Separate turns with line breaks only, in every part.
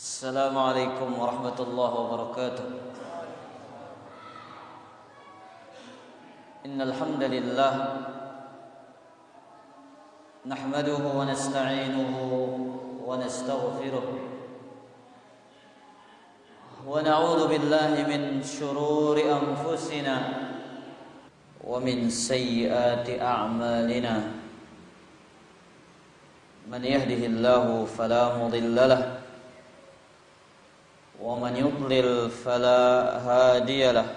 Assalamualaikum warahmatullahi wabarakatuh. Innal hamdalillah nahmaduhu wa nasta'inuhu wa nastaghfiruh wa na'udzu billahi min shururi anfusina wa min sayyiati a'malina. Man yahdihillahu fala mudilla lahu ومن يضلل فلا هادي له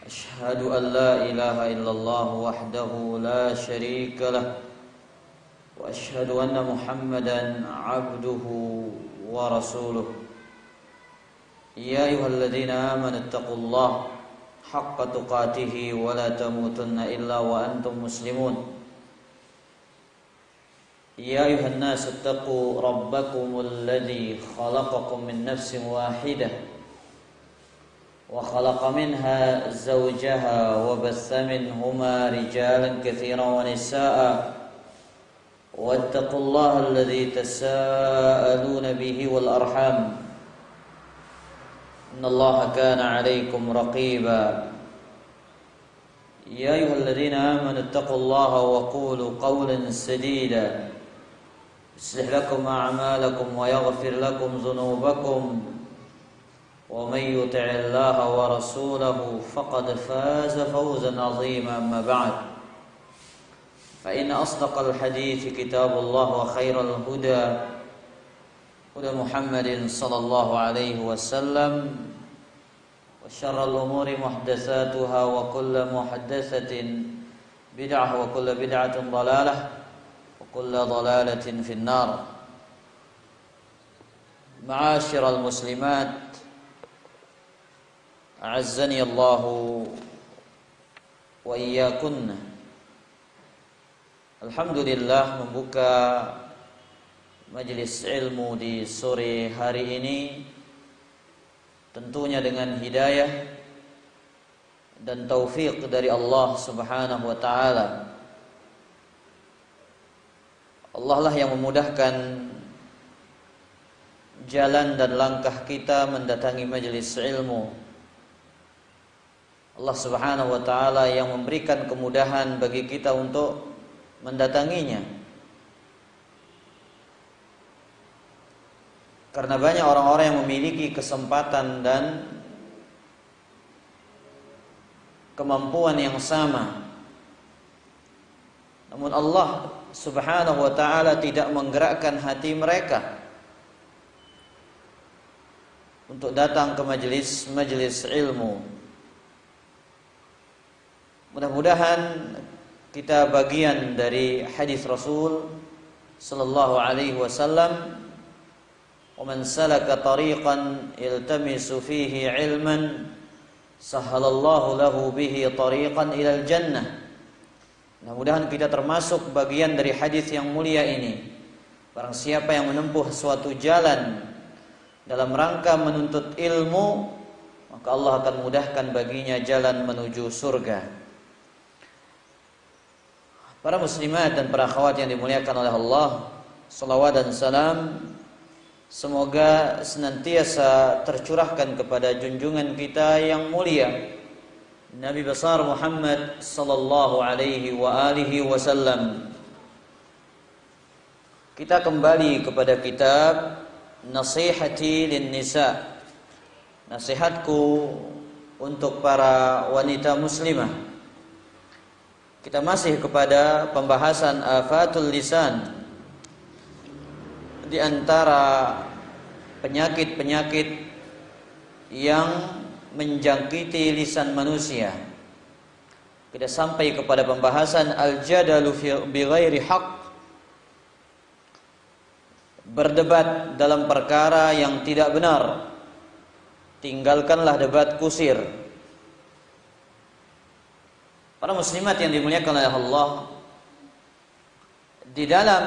أشهد أن لا إله إلا الله وحده لا شريك له وأشهد أن محمدا عبده ورسوله يا أيها الذين آمنوا اتقوا الله حق تقاته ولا تموتن إلا وأنتم مسلمون يا أيها الناس اتقوا ربكم الذي خلقكم من نفس واحدة وخلق منها زوجها وبث منهما رجالا كثيرا ونساء واتقوا الله الذي تساءلون به والأرحام إن الله كان عليكم رقيبا يا أيها الذين آمنوا اتقوا الله وقولوا قولا سديدا يصلح لكم أعمالكم ويغفر لكم ذنوبكم ومن يطع الله ورسوله فقد فاز فوزا عظيما. أما بعد فإن أصدق الحديث كتاب الله وخير الهدى هدى محمد صلى الله عليه وسلم وشر الأمور محدثاتها وكل محدثة بدعة وكل بدعة ضلالة وكل ضلالة في النار. معاشر المسلمات أعزني الله وإياكن. Alhamdulillah, membuka majelis ilmu di sore hari ini tentunya dengan hidayah dan taufik dari Allah Subhanahu wa taala. Allah lah yang memudahkan jalan dan langkah kita mendatangi majelis ilmu. Allah Subhanahu wa taala yang memberikan kemudahan bagi kita untuk mendatanginya. Karena banyak orang-orang yang memiliki kesempatan dan kemampuan yang sama, namun Allah Subhanahu wa ta'ala tidak menggerakkan hati mereka untuk datang ke majelis ilmu. Mudah-mudahan kita bagian dari hadis Rasul sallallahu alaihi wasallam, "Wa man salaka tariqan iltamisu fihi ilman sahhalallahu lahu bihi tariqan ilal jannah." Mudah-mudahan kita termasuk bagian dari hadis yang mulia ini. Barang siapa yang menempuh suatu jalan dalam rangka menuntut ilmu, maka Allah akan mudahkan baginya jalan menuju surga. Para muslimat dan para akhwat yang dimuliakan oleh Allah, salawat dan salam semoga senantiasa tercurahkan kepada junjungan kita yang mulia Nabi besar Muhammad sallallahu alaihi wa alihi wasallam. Kita kembali kepada kitab Nasihati lin Nisa, nasihatku untuk para wanita muslimah. Kita masih kepada pembahasan afatul lisan, di antara penyakit-penyakit yang menjangkiti lisan manusia. Kita sampai kepada pembahasan al-jadalu bighairi haqq, berdebat dalam perkara yang tidak benar. Tinggalkanlah debat kusir. Para muslimat yang dimuliakan oleh Allah, di dalam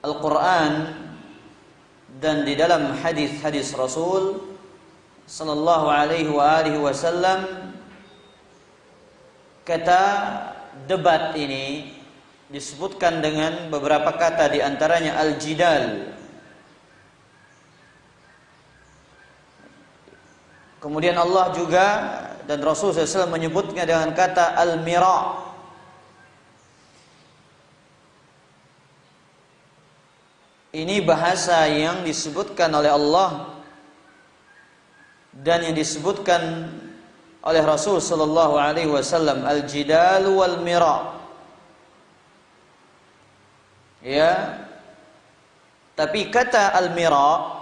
Al-Quran dan di dalam hadis-hadis Rasul sallallahu alaihi wa alihi wasallam, kata debat ini disebutkan dengan beberapa kata, di antaranya al-jidal. Kemudian Allah juga dan Rasul SAW menyebutnya dengan kata al-mira. Ini bahasa yang disebutkan oleh Allah dan yang disebutkan oleh Rasul sallallahu alaihi wasallam, al-jidal wal mira. Ya. Tapi kata al-mira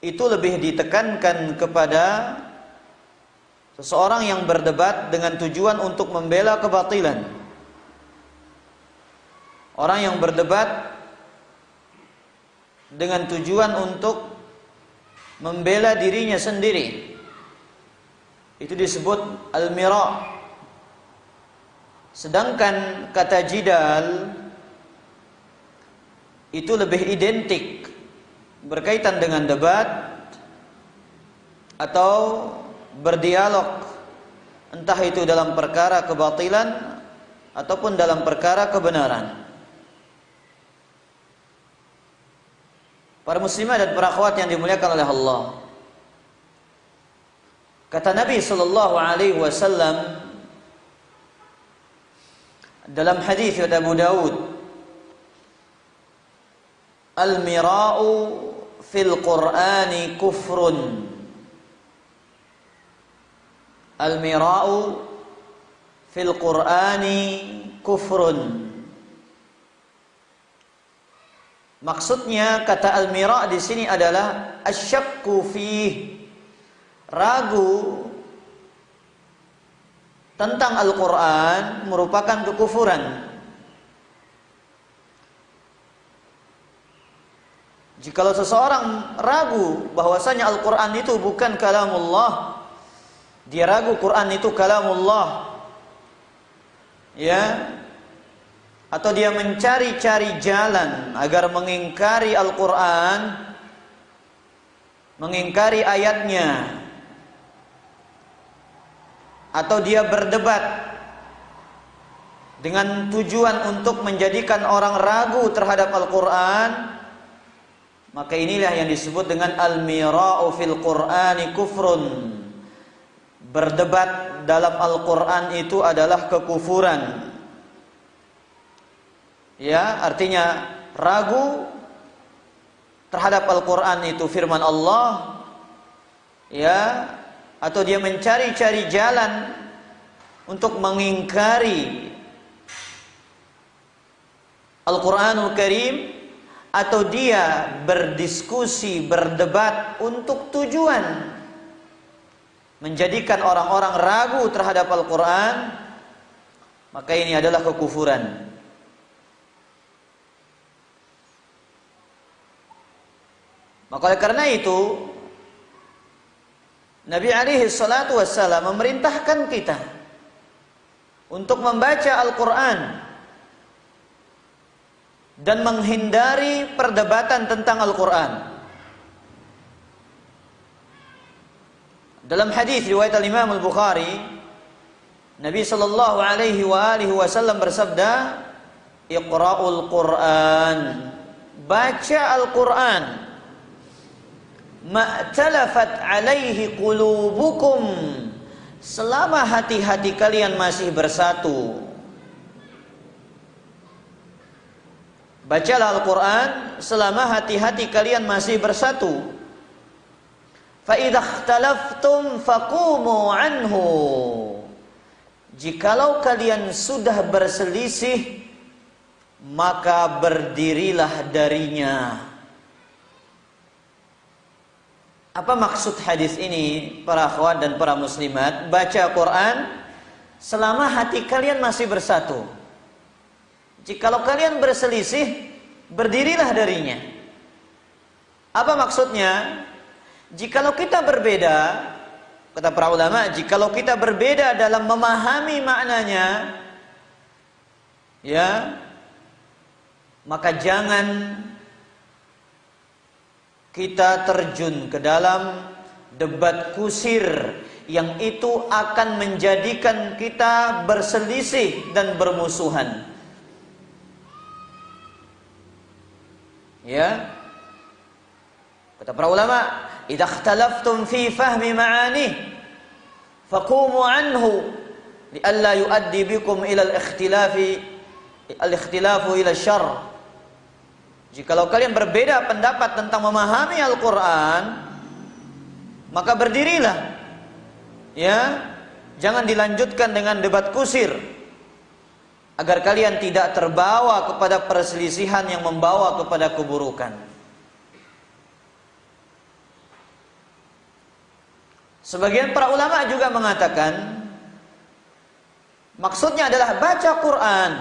itu lebih ditekankan kepada seseorang yang berdebat dengan tujuan untuk membela kebatilan. Orang yang berdebat dengan tujuan untuk membela dirinya sendiri, itu disebut al-mira. Sedangkan kata jidal itu lebih identik, berkaitan dengan debat atau berdialog, entah itu dalam perkara kebatilan ataupun dalam perkara kebenaran. Para muslimah dan para akhwat yang dimuliakan oleh Allah, kata Nabi sallallahu alaihi wasallam dalam hadis riwayat Abu Daud, al-mira'u fil Qur'ani kufrun. Al-mira'u fil Qur'ani kufrun. Maksudnya kata al-mira' di sini adalah asyakku fih, ragu tentang Al-Qur'an merupakan kekufuran. Jikalau seseorang ragu bahwasanya Al-Qur'an itu bukan kalamullah, dia ragu Quran itu kalamullah, ya, atau dia mencari-cari jalan agar mengingkari Al-Quran, mengingkari ayatnya, atau dia berdebat dengan tujuan untuk menjadikan orang ragu terhadap Al-Quran, maka inilah yang disebut dengan al-mira'u fil Qur'ani kufrun. Berdebat dalam Al-Quran itu adalah kekufuran. Ya, artinya ragu terhadap Al-Quran itu firman Allah, ya, atau dia mencari-cari jalan untuk mengingkari Al-Quranul Karim, atau dia berdiskusi, berdebat untuk tujuan menjadikan orang-orang ragu terhadap Al-Quran, maka ini adalah kekufuran. Maka oleh karena itu Nabi alaihi salatu wassalam memerintahkan kita untuk membaca Al-Quran dan menghindari perdebatan tentang Al-Quran. Dalam hadis riwayat Al-Imam Al-Bukhari, Nabi sallallahu alaihi wasallam bersabda, "Iqra'ul Qur'an." Baca Al-Quran. Ma'talafat alaihi qulubukum, selama hati-hati kalian masih bersatu. Bacalah Al-Quran selama hati-hati kalian masih bersatu. Fa idza ikhtalaftum faqumu anhu, jikalau kalian sudah berselisih, maka berdirilah darinya. Apa maksud hadis ini, para akhwat dan para muslimat? Baca Quran selama hati kalian masih bersatu. Jikalau kalian berselisih, berdirilah darinya. Apa maksudnya? Jikalau kita berbeda, kata para ulama, jikalau kita berbeda dalam memahami maknanya, ya, maka jangan kita terjun ke dalam debat kusir yang itu akan menjadikan kita berselisih dan bermusuhan. Ya. Kata para ulama, "Idza ikhtalaftum fi fahmi ma'ani, faqumu anhu li'alla yu'addi bikum ila al-ikhtilafu ila syarr." Jikalau kalian berbeda pendapat tentang memahami Al-Qur'an, maka berdirilah. Ya, jangan dilanjutkan dengan debat kusir, agar kalian tidak terbawa kepada perselisihan yang membawa kepada keburukan. Sebagian para ulama juga mengatakan maksudnya adalah baca Quran,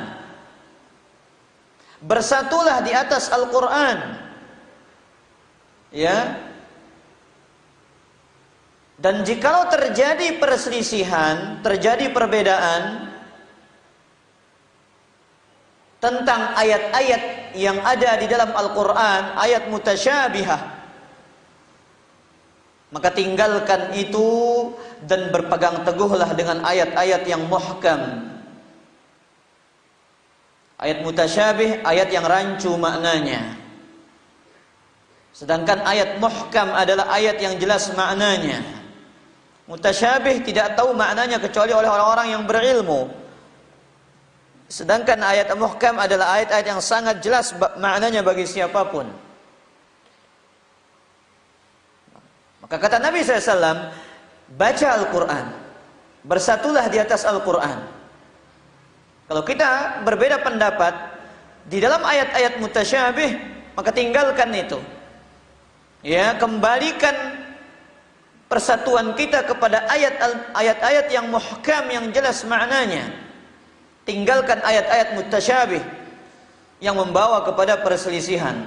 bersatulah di atas Al-Quran. Ya. Dan jikalau terjadi perselisihan, terjadi perbedaan tentang ayat-ayat yang ada di dalam Al-Quran, ayat mutasyabihah, maka tinggalkan itu dan berpegang teguhlah dengan ayat-ayat yang muhkam. Ayat mutasyabih, ayat yang rancu maknanya. Sedangkan ayat muhkam adalah ayat yang jelas maknanya. Mutasyabih tidak tahu maknanya kecuali oleh orang-orang yang berilmu. Sedangkan ayat muhkam adalah ayat-ayat yang sangat jelas maknanya bagi siapapun. Maka kata Nabi SAW, baca Al-Quran, bersatulah di atas Al-Quran. Kalau kita berbeda pendapat di dalam ayat-ayat mutasyabih, maka tinggalkan itu. Ya, kembalikan persatuan kita kepada ayat-ayat yang muhkam, yang jelas maknanya. Tinggalkan ayat-ayat mutasyabih yang membawa kepada perselisihan.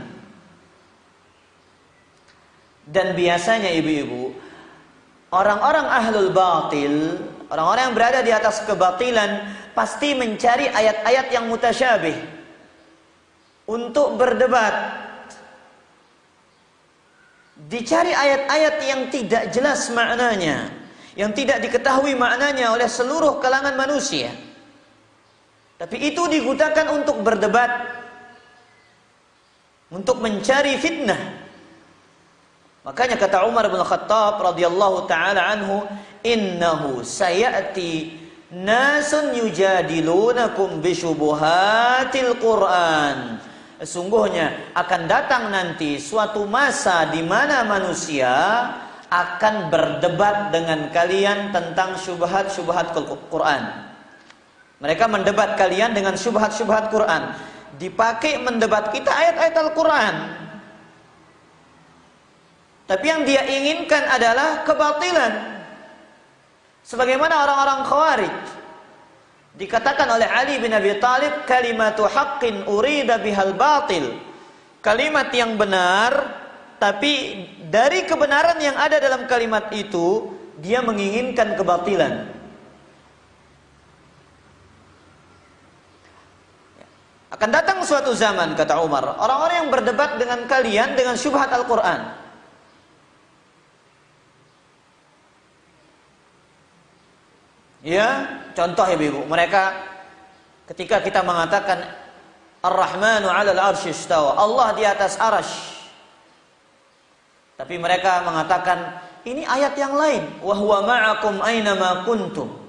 Dan biasanya ibu-ibu, orang-orang ahlul batil, orang-orang yang berada di atas kebatilan, pasti mencari ayat-ayat yang mutasyabih untuk berdebat. Dicari ayat-ayat yang tidak jelas maknanya, yang tidak diketahui maknanya oleh seluruh kalangan manusia. Tapi itu digunakan untuk berdebat, untuk mencari fitnah. Makanya kata Umar bin Khattab radhiyallahu taala anhu, "Innahu sayati nasun yujadilunakum bisyubuhatil Qur'an." Sesungguhnya akan datang nanti suatu masa di mana manusia akan berdebat dengan kalian tentang syubhat-syubhat Quran. Mereka mendebat kalian dengan syubhat-syubhat Quran. Dipakai mendebat kita ayat-ayat Al-Quran. Tapi yang dia inginkan adalah kebatilan. Sebagaimana orang-orang Khawarij. Dikatakan oleh Ali bin Abi Thalib, kalimatu haqqin urida bihal batil. Kalimat yang benar, tapi dari kebenaran yang ada dalam kalimat itu, dia menginginkan kebatilan. Akan datang suatu zaman, kata Umar, orang-orang yang berdebat dengan kalian dengan syubhat Al-Quran. Ya, contoh ibu-ibu, mereka ketika kita mengatakan Ar-Rahmanu 'alal 'arsy istawa, Allah di atas arasy. Tapi mereka mengatakan ini ayat yang lain, wa huwa ma'akum aina ma kuntum.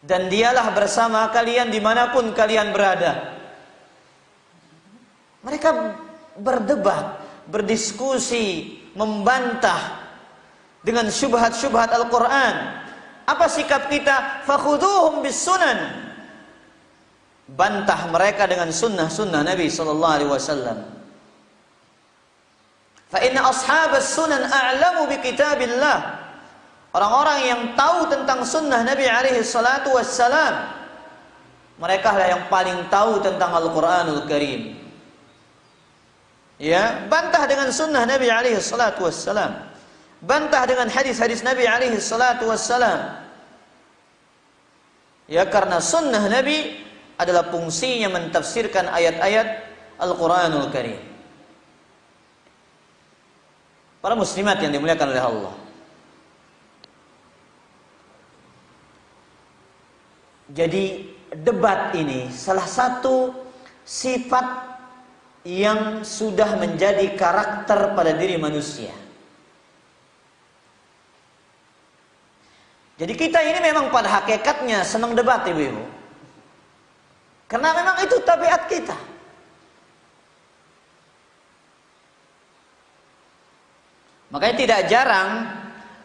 Dan dialah bersama kalian dimanapun kalian berada. Mereka berdebat, berdiskusi, membantah dengan syubhat-syubhat Al-Quran. Apa sikap kita? Fakhuduhum bis sunan. Bantah mereka dengan sunnah-sunnah Nabi sallallahu alaihi wasallam. Fa inna ashabas sunan a'lamu bi kitabillah. Orang-orang yang tahu tentang sunnah Nabi alaihi salatu wassalam, mereka lah yang paling tahu tentang Al-Quranul Karim. Ya, bantah dengan sunnah Nabi alaihi salatu wassalam. Bantah dengan hadis-hadis Nabi alaihi salatu wassalam. Ya, karena sunnah Nabi adalah fungsinya mentafsirkan ayat-ayat Al-Quranul Karim. Para muslimat yang dimuliakan oleh Allah. Jadi debat ini salah satu sifat yang sudah menjadi karakter pada diri manusia. Jadi kita ini memang pada hakikatnya senang debat, ibu-ibu. Karena memang itu tabiat kita. Makanya tidak jarang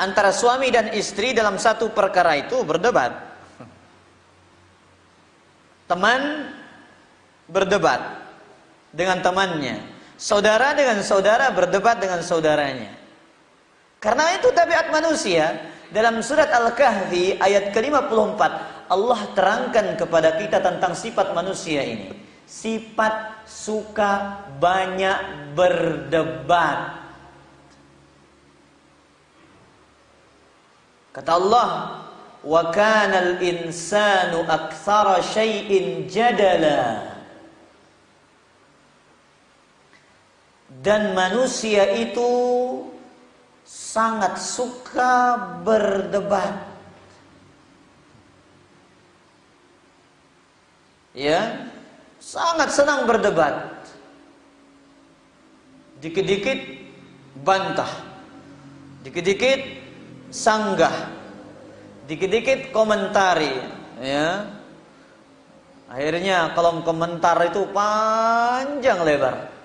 antara suami dan istri dalam satu perkara itu berdebat. Teman berdebat dengan temannya, saudara dengan saudara berdebat dengan saudaranya. Karena itu tabiat manusia. Dalam surat Al-Kahfi ayat ke-54 Allah terangkan kepada kita tentang sifat manusia ini. Sifat suka banyak berdebat. Kata Allah, wa kanal insanu aktsara syai'in jadala. Dan manusia itu sangat suka berdebat. Ya, sangat senang berdebat. Dikit-dikit bantah, dikit-dikit sanggah, dikit-dikit komentari, ya. Akhirnya kolom komentar itu panjang lebar.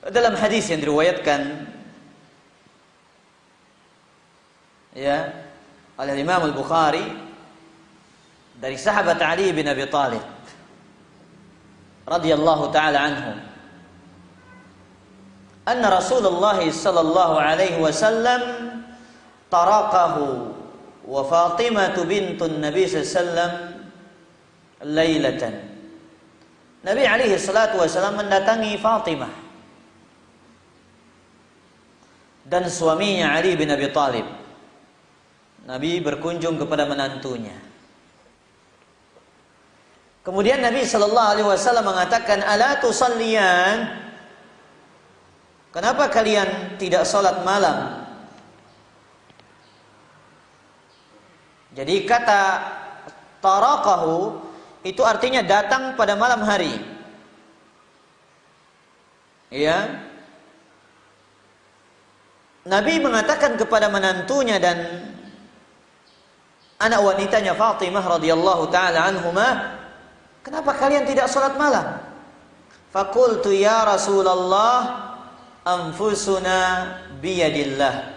Dalam hadis yang diriwayatkan ya oleh Imam Al-Bukhari dari sahabat Ali bin Abi Thalib radhiyallahu taala anhu, anna Rasulullah sallallahu alaihi wasallam taraqahu wa Fatimah bintun Nabi sallallahu alaihi wasallam lailatan. Nabi alaihi salatu wasallam mendatangi Fatimah dan suaminya Ali bin Abi Thalib. Nabi berkunjung kepada menantunya. Kemudian Nabi sallallahu alaihi wasallam mengatakan, "Ala tusalliyan?" Kenapa kalian tidak salat malam? Jadi kata taraqahu itu artinya datang pada malam hari. Ya. Nabi mengatakan kepada menantunya dan anak wanitanya Fatimah radhiyallahu taala anhuma, "Kenapa kalian tidak salat malam?" Faqultu ya Rasulullah, anfusuna biyadillah.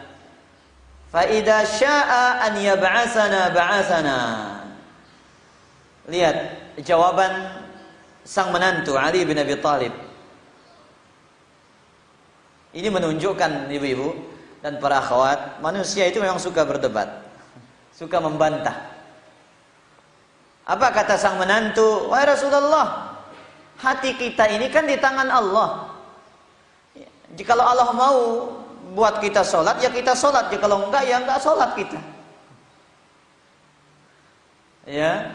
Fa idza syaa'a an yab'atsana ba'atsana. Lihat jawaban sang menantu Ali bin Abi Thalib. Ini menunjukkan ibu-ibu dan para akhwat, manusia itu memang suka berdebat, suka membantah. Apa kata sang menantu? Wahai Rasulullah, hati kita ini kan di tangan Allah. Jikalau Allah mau buat kita sholat, ya kita sholat. Jikalau enggak, ya enggak sholat kita. Ya.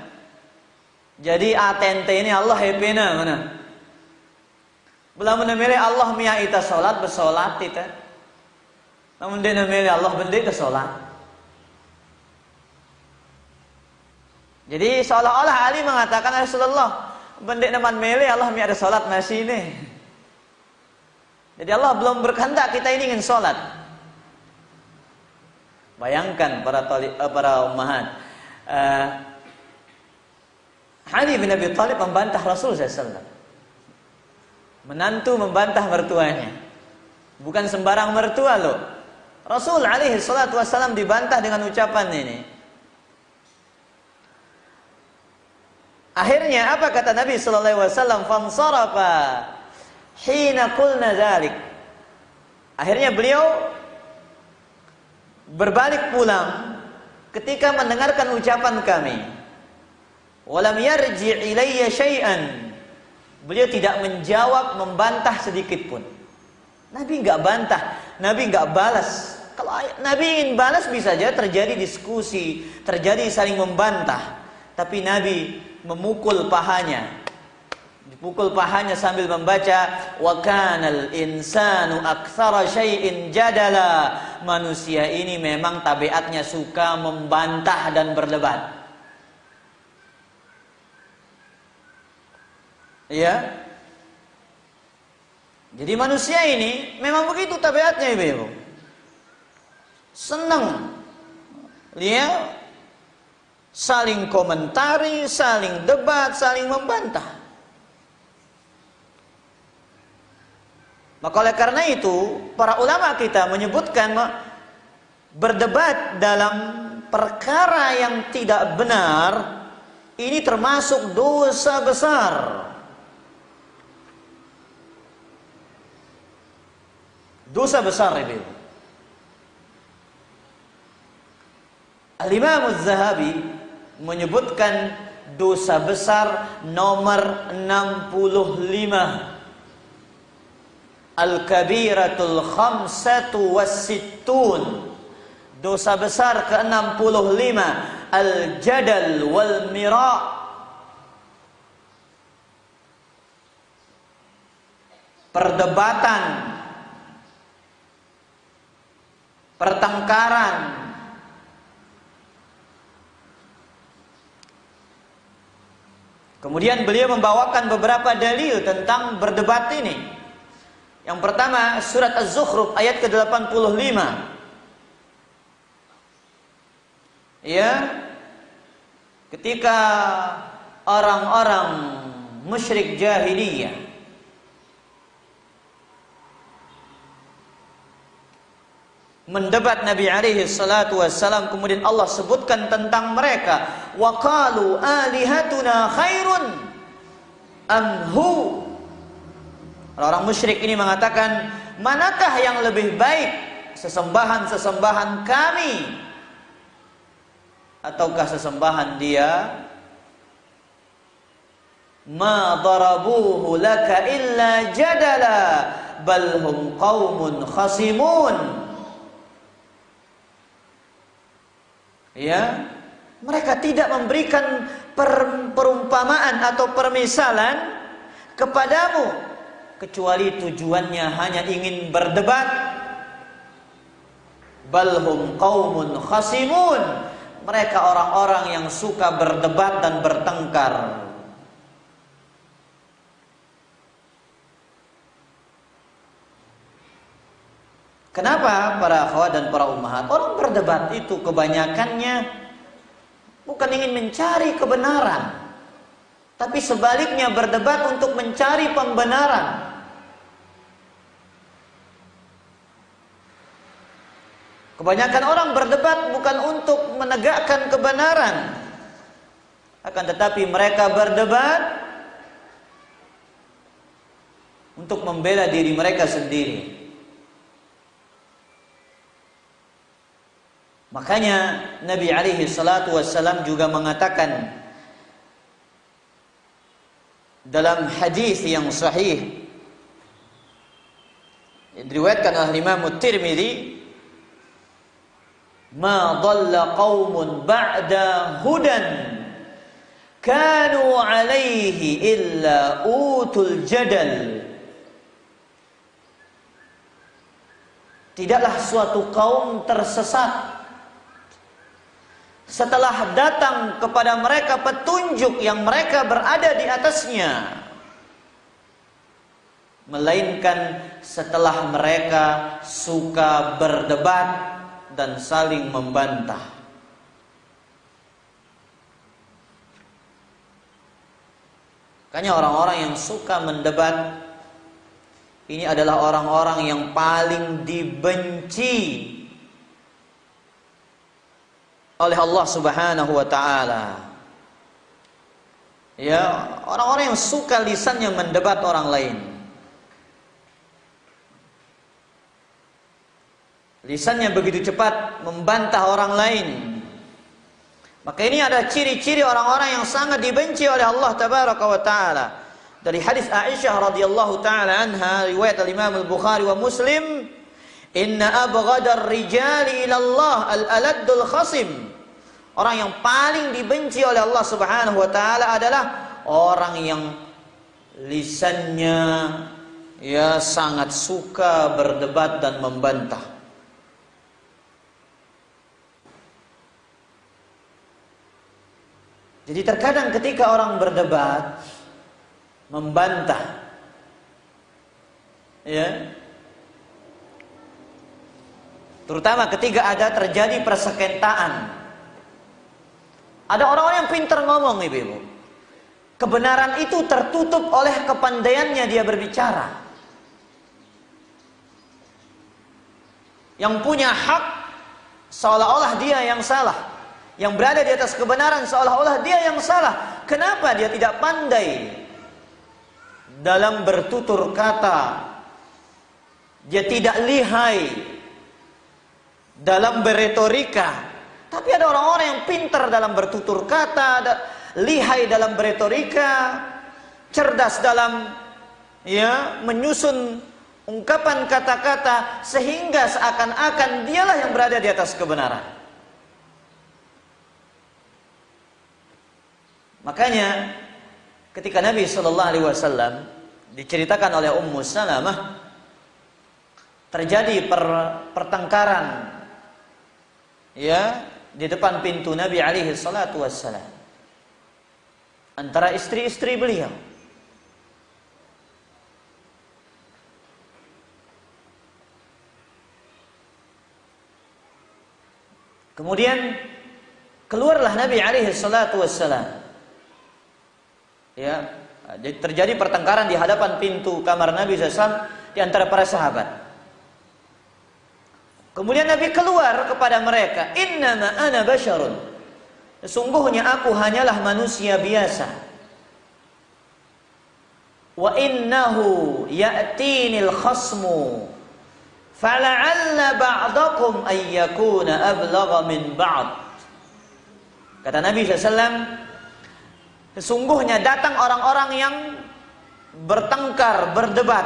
Jadi atente ini Allah hepena mana? Belum memilih Allah miya ita sholat bersolat kita. Namun dia memilih Allah benda ita sholat. Jadi seolah-olah Ali mengatakan, Rasulullah, benda naman milih Allah miya ada sholat masih ini. Jadi Allah belum berkehendak kita ini ingin sholat. Bayangkan para ummahat, Ali bin Abi Thalib membantah Rasul SAW. Menantu membantah mertuanya. Bukan sembarang mertua loh. Rasul alaihi salatu wassalam dibantah dengan ucapan ini. Akhirnya apa kata Nabi sallallahu alaihi wasallam? Fansarafa hina qulna dzalik. Akhirnya beliau berbalik pulang ketika mendengarkan ucapan kami. Walam yarji' ilayya syai'an. Beliau tidak menjawab, membantah sedikit pun. Nabi enggak bantah, Nabi enggak balas. Kalau Nabi ingin balas bisa saja terjadi diskusi, terjadi saling membantah. Tapi Nabi memukul pahanya. dipukul pahanya sambil membaca wa kanal insanu aktsara syai'in jadala. Manusia ini memang tabiatnya suka membantah dan berdebat. Ya. Jadi manusia ini memang begitu tabiatnya, Ibu. Senang dia saling komentari, saling debat, saling membantah. Maka oleh karena itu, para ulama kita menyebutkan berdebat dalam perkara yang tidak benar ini termasuk dosa besar. Dosa besar, Ibu. Al-Imam Az-Zahabi menyebutkan dosa besar nomor 65. Al-Kabiratul Khamsatu Was-Sittun. Dosa besar ke-65, Al-Jadal Wal-Mira'. Perdebatan, pertengkaran. Kemudian beliau membawakan beberapa dalil tentang berdebat ini. Yang pertama, surat Az-Zukhruf ayat ke-85. Ya. Ketika orang-orang musyrik jahiliyah mendebat Nabi alaihi salatu wassalam, kemudian Allah sebutkan tentang mereka, wa qalu alihatuna khairun amhu. Orang musyrik ini mengatakan, manakah yang lebih baik, sesembahan-sesembahan kami ataukah sesembahan dia? Ma darabuhu laka illa jadala bal hum qaumun khasimun. Ya, mereka tidak memberikan perumpamaan atau permisalan kepadamu kecuali tujuannya hanya ingin berdebat. Balhum qaumun khasimun. Mereka orang-orang yang suka berdebat dan bertengkar. Kenapa para akhwat dan para ummahat? Orang berdebat itu kebanyakannya bukan ingin mencari kebenaran, tapi sebaliknya berdebat untuk mencari pembenaran. Kebanyakan orang berdebat bukan untuk menegakkan kebenaran, akan tetapi mereka berdebat untuk membela diri mereka sendiri. Makanya Nabi alaihi salatu wassalam juga mengatakan dalam hadis yang sahih yang diriwayatkan oleh Imam Tirmidzi, ma dhalla qaumun ba'da hudan kanu alaihi illa utul jadal. Tidaklah suatu kaum tersesat setelah datang kepada mereka petunjuk yang mereka berada di atasnya, melainkan setelah mereka suka berdebat dan saling membantah. Makanya orang-orang yang suka mendebat ini adalah orang-orang yang paling dibenci oleh Allah Subhanahu wa taala. Ya, orang-orang yang suka lisannya mendebat orang lain. Lisannya begitu cepat membantah orang lain. Maka ini ada ciri-ciri orang-orang yang sangat dibenci oleh Allah Tabaraka wa taala. Dari hadis Aisyah radhiyallahu taala anha, riwayat Imam Al-Bukhari wa Muslim, inna abghadar rijali ila Allah al-aladdul khasim. Orang yang paling dibenci oleh Allah Subhanahu wa taala adalah orang yang lisannya ya sangat suka berdebat dan membantah. Jadi terkadang ketika orang berdebat, membantah, ya, terutama ketika ada terjadi persengketaan, ada orang-orang yang pintar ngomong, ibu-ibu. Kebenaran itu tertutup oleh kepandaiannya dia berbicara. Yang punya hak seolah-olah dia yang salah. Yang berada di atas kebenaran seolah-olah dia yang salah. Kenapa dia tidak pandai dalam bertutur kata? Dia tidak lihai dalam beretorika. Tapi ada orang-orang yang pintar dalam bertutur kata, lihai dalam beretorika, cerdas dalam menyusun ungkapan kata-kata, sehingga seakan-akan dialah yang berada di atas kebenaran. Makanya ketika Nabi Shallallahu Alaihi Wasallam diceritakan oleh Ummu Salamah terjadi pertengkaran di depan pintu Nabi alaihi salatu wassalam antara istri-istri beliau. Kemudian keluarlah Nabi alaihi salatu wassalam. Terjadi pertengkaran di hadapan pintu kamar Nabi SAW di antara para sahabat. Kemudian Nabi keluar kepada mereka, "Innama ana basyarun." Sesungguhnya aku hanyalah manusia biasa. Wa innahu ya'tinil khasmu fala'alla ba'dakum ayyakuna ablagha min ba'd. Kata Nabi SAW, sesungguhnya datang orang-orang yang bertengkar, berdebat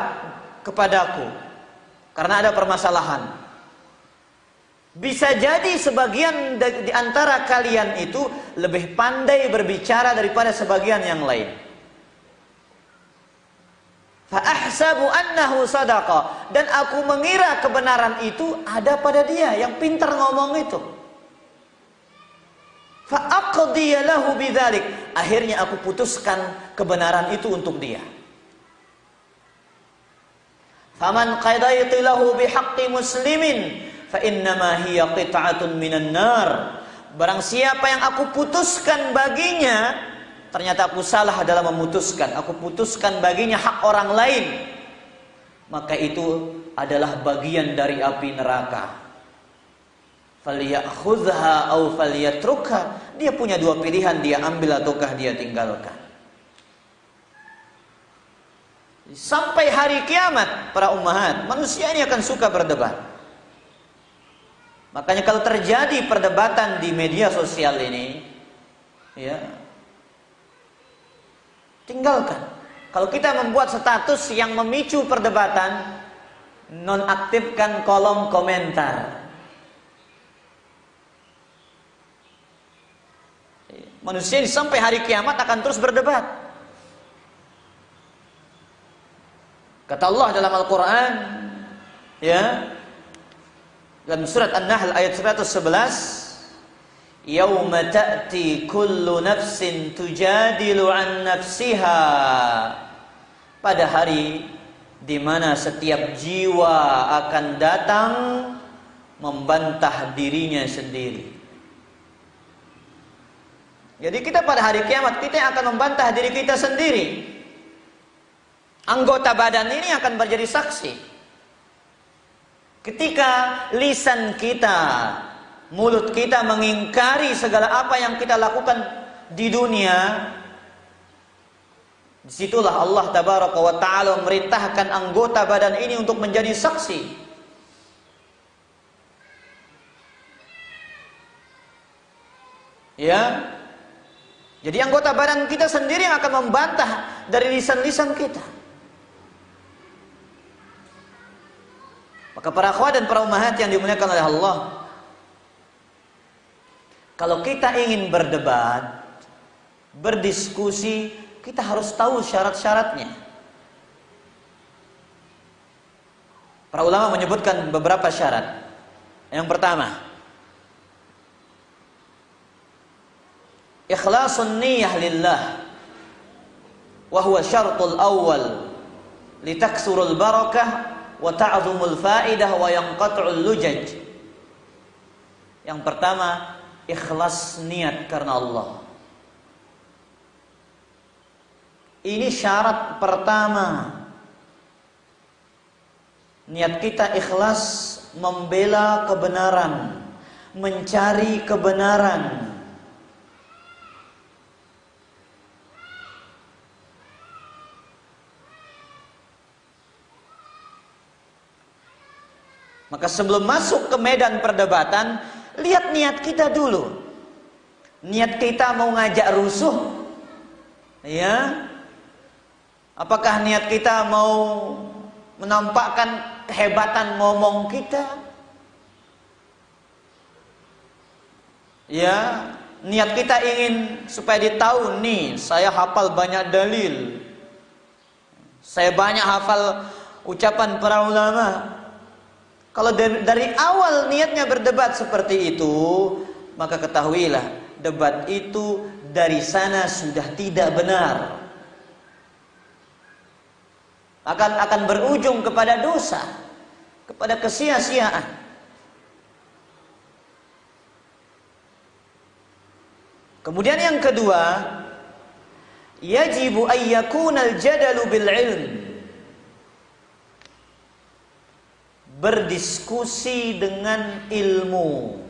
kepadaku karena ada permasalahan. Bisa jadi sebagian di antara kalian itu lebih pandai berbicara daripada sebagian yang lain. Fa ahsabu annahu sadaqa, dan aku mengira kebenaran itu ada pada dia yang pintar ngomong itu. Fa aqdiya lahu bidzalik, akhirnya aku putuskan kebenaran itu untuk dia. Faman qadaitu lahu bihaqqi muslimin fa innama hiya qit'atun minan nar. Barang siapa yang aku putuskan baginya, ternyata aku salah dalam memutuskan, aku putuskan baginya hak orang lain, maka itu adalah bagian dari api neraka. Falyakhudha aw falyatrukha. Dia punya dua pilihan, dia ambil ataukah dia tinggalkan. Sampai hari kiamat para ummahat, manusia ini akan suka berdebat. Makanya kalau terjadi perdebatan di media sosial ini, tinggalkan. Kalau kita membuat status yang memicu perdebatan, nonaktifkan kolom komentar. Manusia ini sampai hari kiamat akan terus berdebat. Kata Allah dalam Al-Quran, dalam surat An-Nahl ayat 111, "Yauma ta'ti kullu nafsin tujadilu an nafsiha." Pada hari di mana setiap jiwa akan datang membantah dirinya sendiri. Jadi kita pada hari kiamat kita akan membantah diri kita sendiri. Anggota badan ini akan menjadi saksi. Ketika lisan kita, mulut kita mengingkari segala apa yang kita lakukan di dunia, disitulah Allah Tabaraka wa Ta'ala memerintahkan anggota badan ini untuk menjadi saksi. Jadi anggota badan kita sendiri yang akan membantah dari lisan-lisan kita. Maka para akhwat dan para ummahat yang dimuliakan oleh Allah, kalau kita ingin berdebat, berdiskusi, kita harus tahu syarat-syaratnya. Para ulama menyebutkan beberapa syarat. Yang pertama, ikhlasun niyyah lillah, wa huwa syartul awal litaksurul barakah wa ta'zumul faidah wa yanqat'ul lujaj. Yang pertama, ikhlas niat karena Allah. Ini syarat pertama. Niat kita ikhlas membela kebenaran, mencari kebenaran. Maka sebelum masuk ke medan perdebatan, lihat niat kita dulu. Niat kita mau ngajak rusuh, ya? Apakah niat kita mau menampakkan kehebatan ngomong kita? Ya, niat kita ingin supaya ditahu nih, saya hafal banyak dalil, saya banyak hafal ucapan para ulama. Kalau dari awal niatnya berdebat seperti itu, maka ketahuilah debat itu dari sana sudah tidak benar. Akan berujung kepada dosa, kepada kesia-siaan. Kemudian yang kedua, yajibu ayyakuna al-jadalu bil ilm. Berdiskusi dengan ilmu.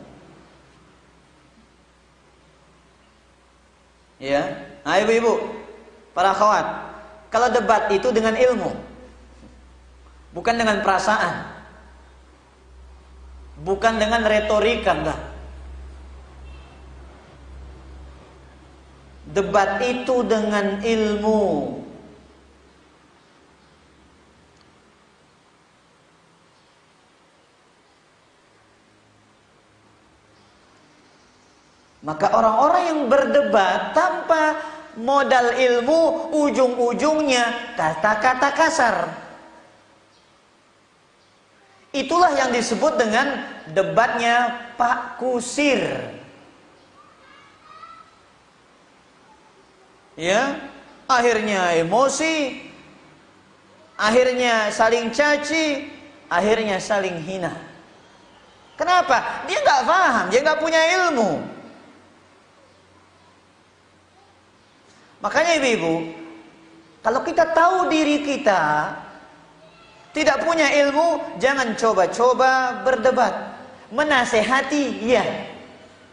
Ya, nah, ibu-ibu, para akhwat, kalau debat itu dengan ilmu, bukan dengan perasaan, bukan dengan retorika, enggak. Debat itu dengan ilmu. Maka orang-orang yang berdebat tanpa modal ilmu, ujung-ujungnya kata-kata kasar. Itulah yang disebut dengan debatnya Pak Kusir. Ya, akhirnya emosi, akhirnya saling caci, akhirnya saling hina. Kenapa? Dia nggak paham, dia nggak punya ilmu. Makanya ibu-ibu, kalau kita tahu diri kita tidak punya ilmu, jangan coba-coba berdebat. Menasehati, ya.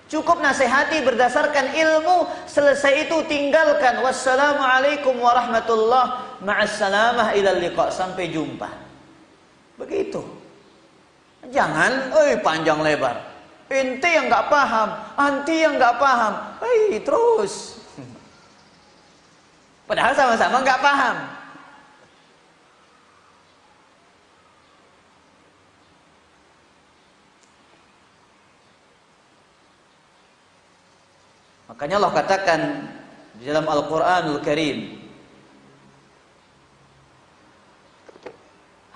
Cukup nasihati berdasarkan ilmu, selesai itu tinggalkan. Wassalamualaikum warahmatullahi ma'assalamah ilal liqa, sampai jumpa. Begitu. Jangan, panjang lebar. Ente yang nggak paham, anti yang nggak paham, terus. Padahal sama-sama nggak paham. Makanya Allah katakan di dalam Al-Quranul Karim,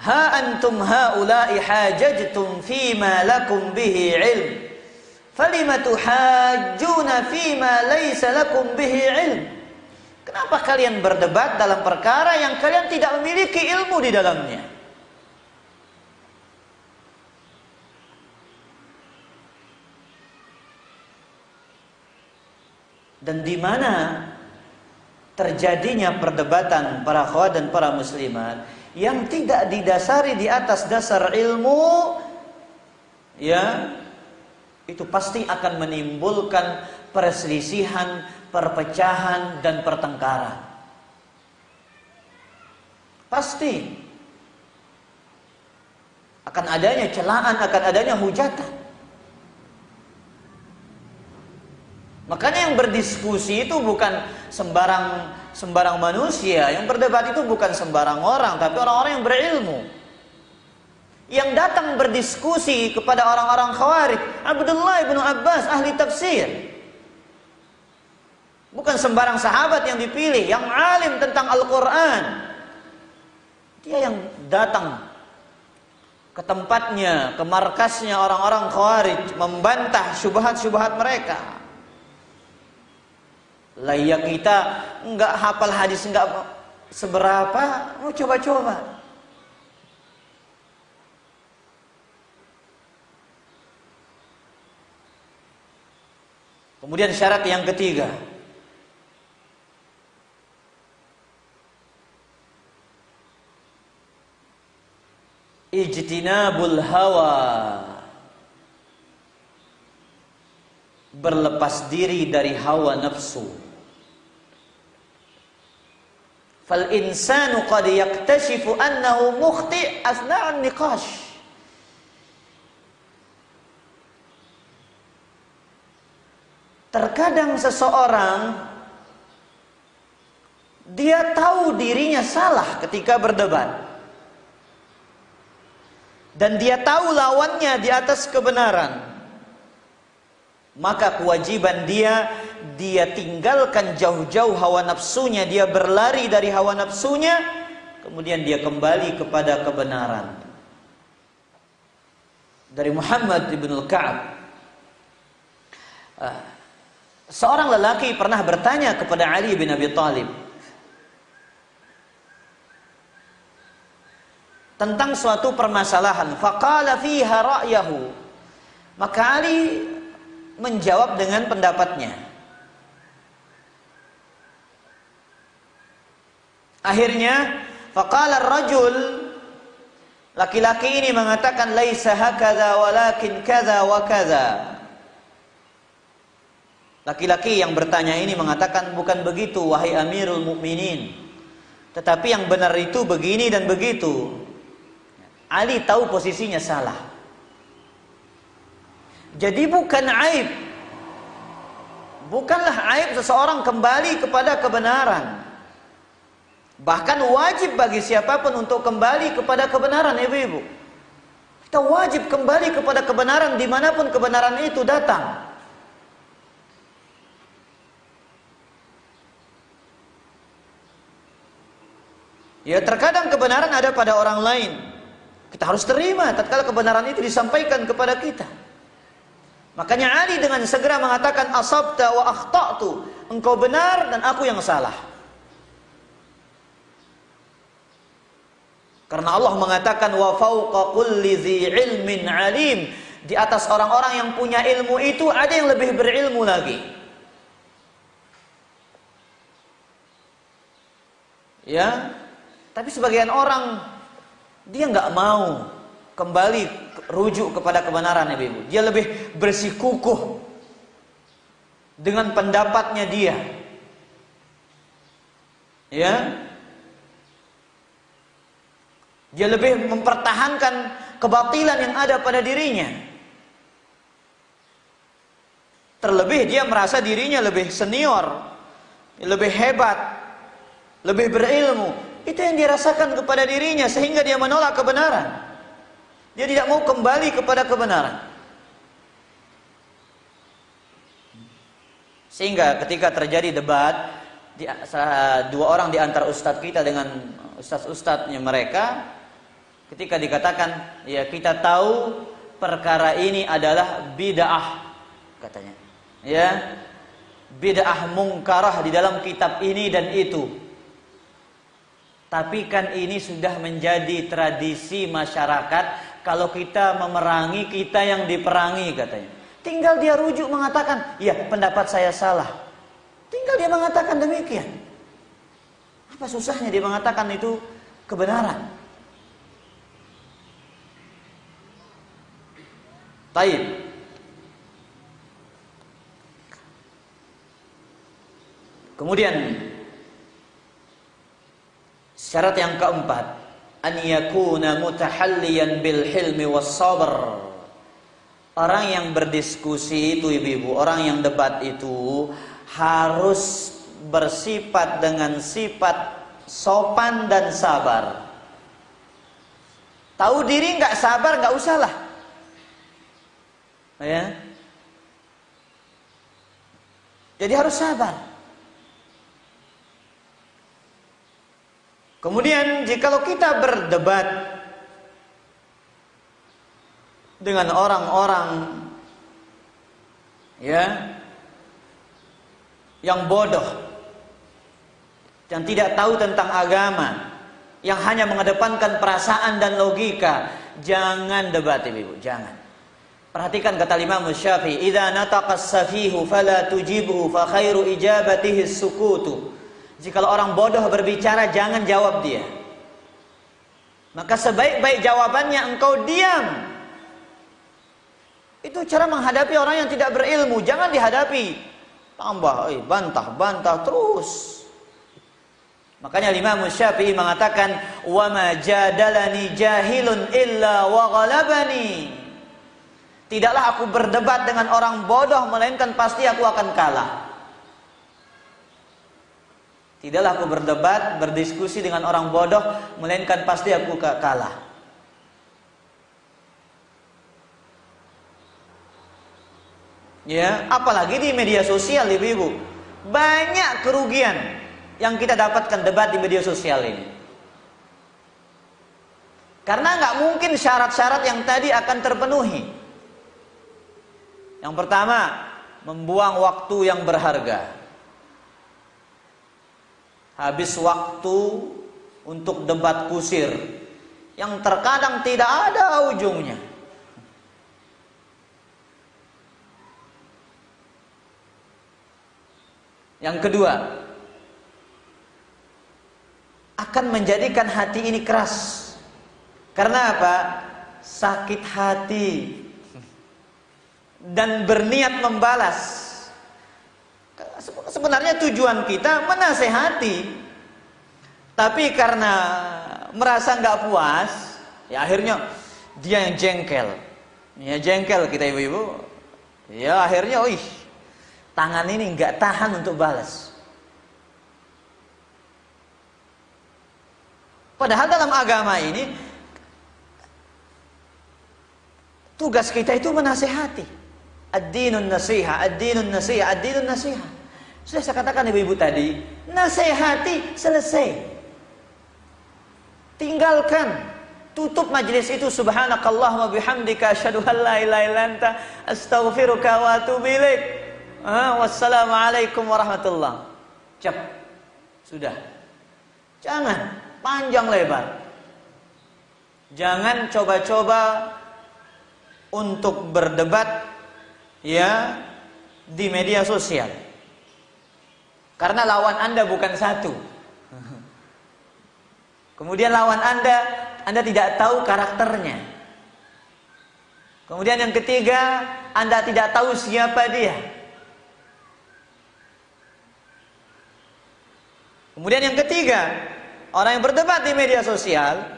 ha antum haula'i hajajtum fima lakum bihi ilm, falima tuhajjuna fima laysa lakum bihi ilm. Kenapa kalian berdebat dalam perkara yang kalian tidak memiliki ilmu di dalamnya? Dan di mana terjadinya perdebatan para akhwat dan para muslimat yang tidak didasari di atas dasar ilmu, ya, itu pasti akan menimbulkan perselisihan, perpecahan dan pertengkaran. Pasti akan adanya celaan, akan adanya hujatan. Makanya yang berdiskusi itu bukan sembarang manusia, yang berdebat itu bukan sembarang orang, tapi orang-orang yang berilmu. Yang datang berdiskusi kepada orang-orang Khawarij, Abdullah bin Abbas, ahli tafsir. Bukan sembarang sahabat yang dipilih, yang alim tentang Al-Quran. Dia yang datang ke tempatnya, ke markasnya orang-orang Khawarij, membantah syubhat-syubhat mereka. Lah ya kita enggak hafal hadis, enggak seberapa, mau coba-coba. Kemudian syarat yang ketiga, ijtinabul hawa, berlepas diri dari hawa nafsu. Fal insanu qad yaktashifu annahu mukhti' asna'an niqash. Terkadang seseorang dia tahu dirinya salah ketika berdebat, dan dia tahu lawannya di atas kebenaran. Maka kewajiban dia tinggalkan jauh-jauh hawa nafsunya, dia berlari dari hawa nafsunya, kemudian dia kembali kepada kebenaran. Dari Muhammad ibn al-Ka'ab, seorang lelaki pernah bertanya kepada Ali bin Abi Thalib tentang suatu permasalahan. Faqala fiha ra'yahu. Maka Ali menjawab dengan pendapatnya. Akhirnya faqala ar-rajul, laki-laki ini mengatakan, laisa hakadha walakin kadza wa kadza. Laki-laki yang bertanya ini mengatakan, bukan begitu wahai Amirul Mukminin, tetapi yang benar itu begini dan begitu. Ali tahu posisinya salah. Jadi bukan aib, bukanlah aib seseorang kembali kepada kebenaran. Bahkan wajib bagi siapapun untuk kembali kepada kebenaran, ibu-ibu. Kita wajib kembali kepada kebenaran dimanapun kebenaran itu datang. Ya, terkadang kebenaran ada pada orang lain, kita harus terima tatkala kebenaran itu disampaikan kepada kita. Makanya Ali dengan segera mengatakan, asabta wa akhta'tu, engkau benar dan aku yang salah. Karena Allah mengatakan, wa fawqa kulli dzi ilmin alim, di atas orang-orang yang punya ilmu itu ada yang lebih berilmu lagi. Ya, tapi sebagian orang dia nggak mau kembali rujuk kepada kebenaran, ibu-ibu. Dia lebih bersikukuh dengan pendapatnya dia. Ya, dia lebih mempertahankan kebatilan yang ada pada dirinya. Terlebih dia merasa dirinya lebih senior, lebih hebat, lebih berilmu. Itu yang dirasakan kepada dirinya sehingga dia menolak kebenaran. Dia tidak mau kembali kepada kebenaran. Sehingga ketika terjadi debat dua orang di antara ustadz kita dengan ustadz-ustadznya mereka, ketika dikatakan, ya kita tahu perkara ini adalah bid'ah, katanya. Ya, bid'ah mungkarah di dalam kitab ini dan itu. Tapi kan ini sudah menjadi tradisi masyarakat, kalau kita memerangi, kita yang diperangi, katanya. Tinggal dia rujuk mengatakan, ya pendapat saya salah. Tinggal dia mengatakan demikian. Apa susahnya dia mengatakan itu kebenaran? Taib. Kemudian syarat yang keempat, an yakuna mutahalliyan bil hilmi was sabr. Orang yang berdiskusi itu, ibu-ibu, orang yang debat itu harus bersifat dengan sifat sopan dan sabar. Tahu diri nggak sabar, nggak usahlah. Ya. Jadi harus sabar. Kemudian jikalau kita berdebat dengan orang-orang ya yang bodoh, yang tidak tahu tentang agama, yang hanya mengedepankan perasaan dan logika, jangan debat Ibu, jangan. Perhatikan kata Imam Syafi'i, "Idza nataqa as-safihu fala tujibhu fa khairu ijabatihi as-sukutu." Jikalau orang bodoh berbicara, jangan jawab dia. Maka sebaik-baik jawabannya engkau diam. Itu cara menghadapi orang yang tidak berilmu. Jangan dihadapi, tambah, bantah terus. Makanya Imam Syafi'i mengatakan, "Wa ma jadalani jahilun illa wa ghalabani." Tidaklah aku berdebat dengan orang bodoh, melainkan pasti aku akan kalah. Tidaklah aku berdebat, berdiskusi dengan orang bodoh, melainkan pasti aku kalah. Ya, apalagi di media sosial, Ibu-ibu. Banyak kerugian yang kita dapatkan debat di media sosial ini. Karena nggak mungkin syarat-syarat yang tadi akan terpenuhi. Yang pertama, membuang waktu yang berharga. Habis waktu untuk debat kusir yang terkadang tidak ada ujungnya. Yang kedua, akan menjadikan hati ini keras. Karena apa? Sakit hati dan berniat membalas. Sebenarnya tujuan kita menasehati, tapi karena merasa nggak puas, ya akhirnya dia yang jengkel. Ya jengkel kita ibu-ibu. Ya akhirnya, tangan ini nggak tahan untuk balas. Padahal dalam agama ini tugas kita itu menasehati. Ad-dinun nasiha, ad-dinun nasiha, ad-dinun nasiha. Sudah saya katakan ibu-ibu tadi, nasihati selesai. Tinggalkan, tutup majelis itu. Subhanakallahumma bihamdika asyhadu an la ilaha illa anta astaghfiruka wa atubu ilaik. Wassalamualaikum warahmatullah. Cep. Sudah. Jangan panjang lebar. Jangan coba-coba untuk berdebat ya di media sosial. Karena lawan Anda bukan satu. Kemudian lawan Anda tidak tahu karakternya. Kemudian yang ketiga, Anda tidak tahu siapa dia. Kemudian yang ketiga, orang yang berdebat di media sosial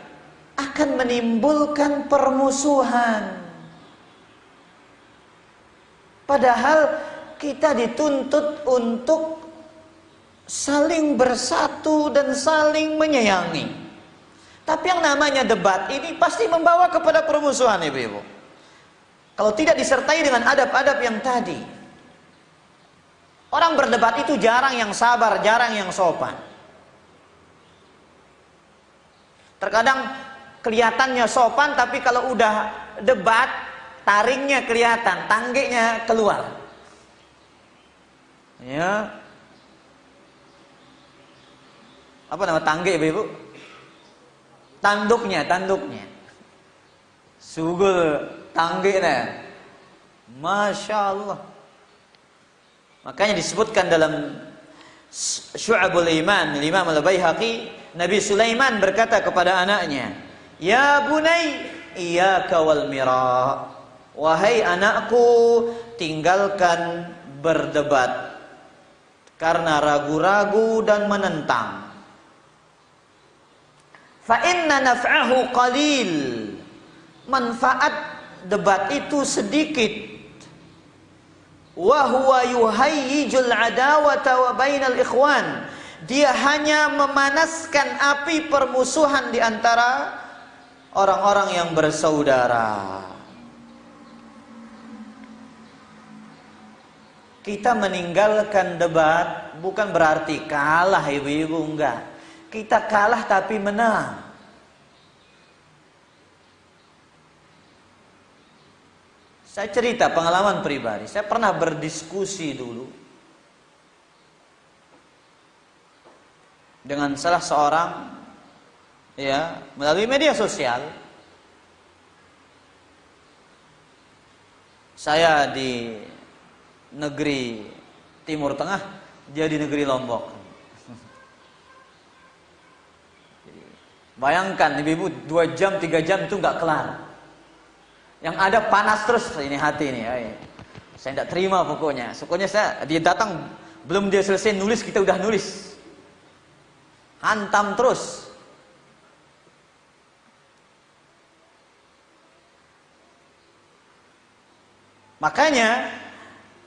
akan menimbulkan permusuhan. Padahal kita dituntut untuk saling bersatu dan saling menyayangi. Tapi yang namanya debat ini pasti membawa kepada permusuhan, ibu-ibu. Kalau tidak disertai dengan adab-adab yang tadi. Orang berdebat itu jarang yang sabar, jarang yang sopan. Terkadang kelihatannya sopan, tapi kalau udah debat, taringnya kelihatan, tanggenya keluar. Ya. Apa nama tangge ibu? Tanduknya. Sugul tangge nah. Masya Allah. Makanya disebutkan dalam Syu'abul Iman, Imam Al-Baihaqi, Nabi Sulaiman berkata kepada anaknya, "Ya bunai, iyyaka wal mira." Wahai anakku, tinggalkan berdebat karena ragu-ragu dan menentang. Fa inna naf'ahu qalil. Manfaat debat itu sedikit. Wa huwa yuhayyijul adawata wa bainal ikhwan. Dia hanya memanaskan api permusuhan di antara orang-orang yang bersaudara. Kita meninggalkan debat bukan berarti kalah, ibu-ibu, enggak. kita kalah tapi menang. Saya cerita pengalaman pribadi. Saya pernah berdiskusi dulu dengan salah seorang, ya, melalui media sosial. Saya di negeri Timur Tengah, dia di negeri Lombok. Bayangkan ibu-ibu, 2 jam 3 jam itu nggak kelar. Yang ada panas terus ini hati ini. Saya tidak terima pokoknya. Pokoknya dia datang, belum dia selesai nulis, kita udah nulis. Hantam terus. Makanya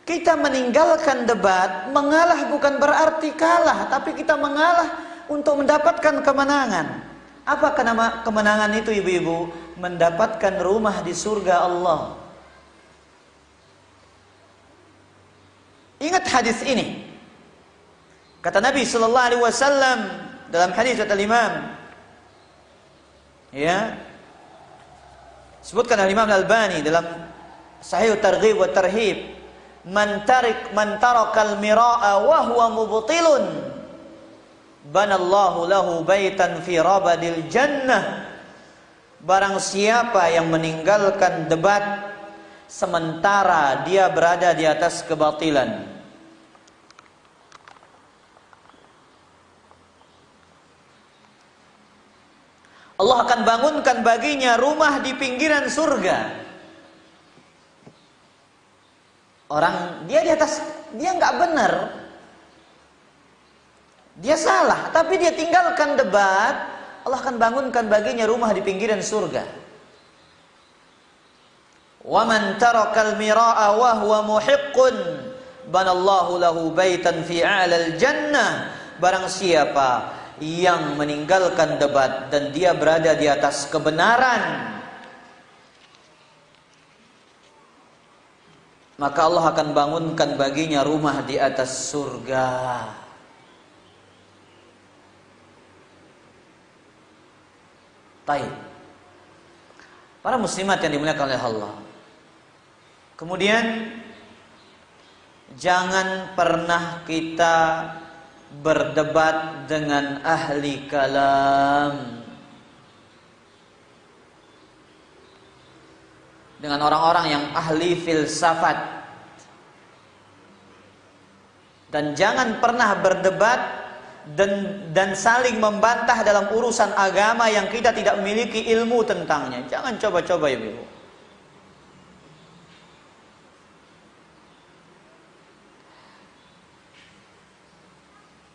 kita meninggalkan debat. Mengalah bukan berarti kalah, tapi kita mengalah untuk mendapatkan kemenangan. Apa kemenangan itu, ibu-ibu? Mendapatkan rumah di surga Allah. Ingat hadis ini. Kata Nabi sallallahu alaihi wasallam dalam hadis Al-Imam, ya, sebutkan Al-Imam Al-Albani dalam Sahih Targhib wa Tarhib, man tarakal mira'a wa huwa mubtilun banallahu lahu baitan fi rabadil jannah. Barang siapa yang meninggalkan debat sementara dia berada di atas kebatilan, Allah akan bangunkan baginya rumah di pinggiran surga. Orang dia di atas, dia nggak benar, dia salah, tapi dia tinggalkan debat, Allah akan bangunkan baginya rumah di pinggiran surga. Wa man tarakal mira'a wa huwa muhiqqun banallahu lahu baitan fi a'lal jannah. Barang siapa yang meninggalkan debat dan dia berada di atas kebenaran, maka Allah akan bangunkan baginya rumah di atas surga. Baik. Para muslimat yang dimuliakan oleh Allah. Kemudian jangan pernah kita berdebat dengan ahli kalam, dengan orang-orang yang ahli filsafat. Dan jangan pernah berdebat dan saling membantah dalam urusan agama yang kita tidak memiliki ilmu tentangnya. Jangan coba-coba, ibu.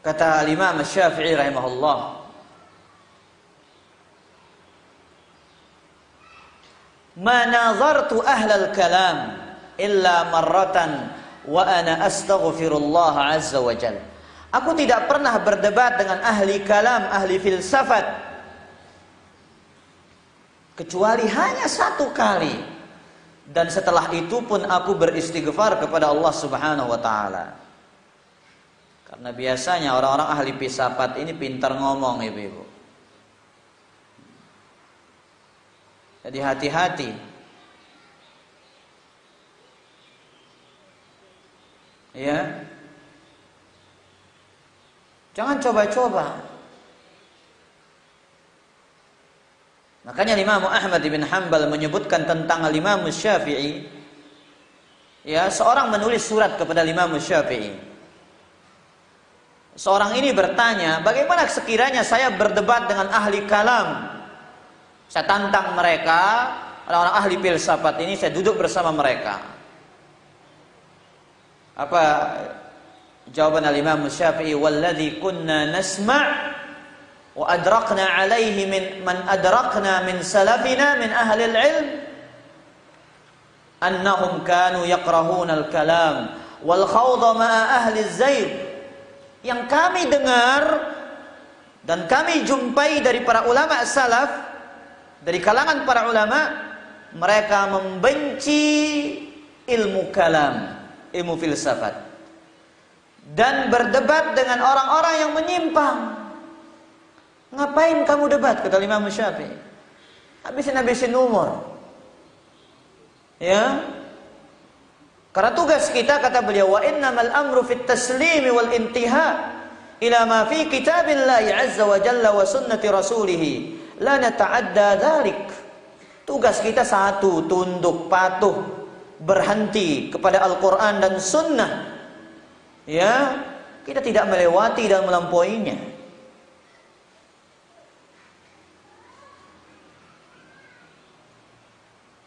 Kata Imam Syafi'i rahimahullah, ma nazartu ahlal kalam illa marratan wa ana astaghfirullah azza wa jalla. Aku tidak pernah berdebat dengan ahli kalam, ahli filsafat, kecuali hanya 1 kali. Dan setelah itu pun aku beristighfar kepada Allah Subhanahu wa taala. Karena biasanya orang-orang ahli filsafat ini pintar ngomong, ibu-ibu. Jadi hati-hati. Ya. Jangan coba-coba. Makanya Imam Ahmad bin Hanbal menyebutkan tentang Imam Syafi'i. Ya, seorang menulis surat kepada Imam Syafi'i. Seorang ini bertanya, bagaimana sekiranya saya berdebat dengan ahli kalam? Saya tantang mereka, orang-orang ahli filsafat ini, saya duduk bersama mereka. Apa jawaban al-Imam Syafi'i? Walladzi kunna nasma' wa adrakna alaihi man adrakna min salafina min ahli al-ilm annahum kanu yaqrahuna al-kalam wal khawda ma'a ahli az-zayg. Yang kami dengar dan kami jumpai dari para ulama salaf, dari kalangan para ulama, mereka membenci ilmu kalam, ilmu filsafat, dan berdebat dengan orang-orang yang menyimpang. Ngapain kamu debat, kata Imam Syafi'i? Habisin umur. Ya. Karena tugas kita, kata beliau, wa innamal amru fit taslimi wal intiha ila ma fi kitabillahi azza wa jalla wa sunnati rasulih. La nata'adda dzalik. Tugas kita satu, tunduk, patuh, berhenti kepada Al-Qur'an dan sunnah. Ya, kita tidak melewati dan melampauinya.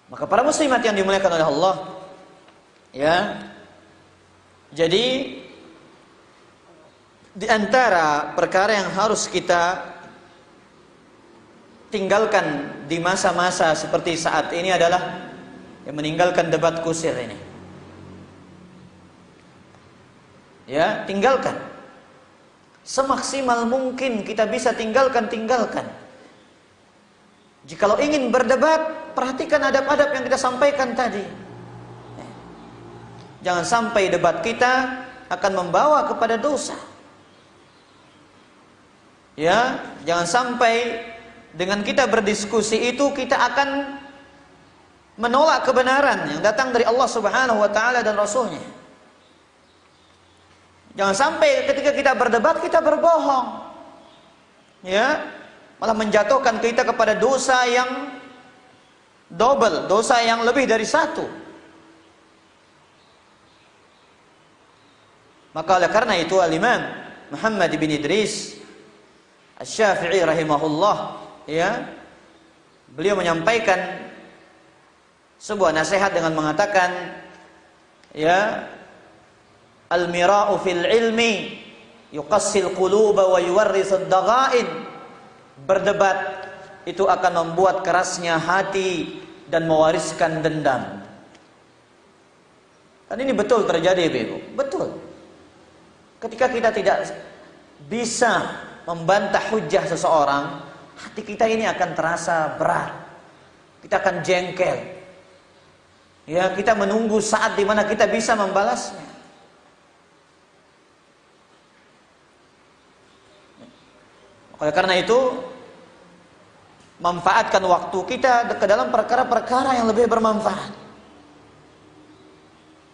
Maka para muslimat yang dimuliakan oleh Allah, ya, jadi di antara perkara yang harus kita tinggalkan di masa-masa seperti saat ini adalah meninggalkan debat kusir ini. Ya, tinggalkan. Semaksimal mungkin kita bisa tinggalkan. Jikalau ingin berdebat, perhatikan adab-adab yang kita sampaikan tadi. Jangan sampai debat kita akan membawa kepada dosa. Ya, jangan sampai dengan kita berdiskusi itu kita akan menolak kebenaran yang datang dari Allah Subhanahu wa taala dan Rasulnya. Jangan sampai ketika kita berdebat kita berbohong. Ya, malah menjatuhkan kita kepada dosa yang double, dosa yang lebih dari satu. Maka oleh karena itu Al-Imam Muhammad bin Idris Asy-Syafi'i rahimahullah, ya, beliau menyampaikan sebuah nasihat dengan mengatakan, ya, al-mira'u fil ilmi yuqassil quluba wa yuwarrisud daghain. Berdebat itu akan membuat kerasnya hati dan mewariskan dendam. Dan ini betul terjadi, Ibu. Betul. Ketika kita tidak bisa membantah hujah seseorang, hati kita ini akan terasa berat. Kita akan jengkel. Ya, kita menunggu saat di mana kita bisa membalasnya. Oleh karena itu, manfaatkan waktu kita ke dalam perkara-perkara yang lebih bermanfaat.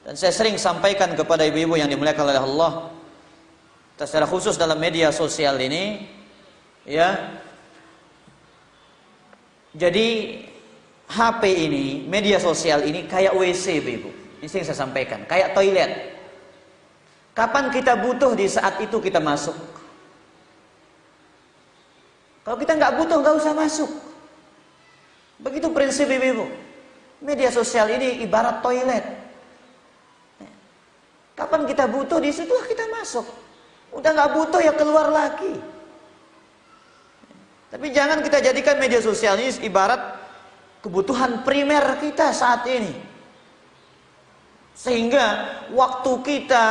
Dan saya sering sampaikan kepada ibu-ibu yang dimuliakan oleh Allah, secara khusus dalam media sosial ini, ya. Jadi HP ini, media sosial ini kayak WC, ibu. Ini yang saya sampaikan, kayak toilet. Kapan kita butuh, di saat itu kita masuk. Kalau kita nggak butuh, nggak usah masuk. Begitu prinsip ibu-ibu. Media sosial ini ibarat toilet. Kapan kita butuh, di situlah kita masuk. Udah nggak butuh ya keluar lagi. Tapi jangan kita jadikan media sosial ini ibarat kebutuhan primer kita saat ini. Sehingga waktu kita,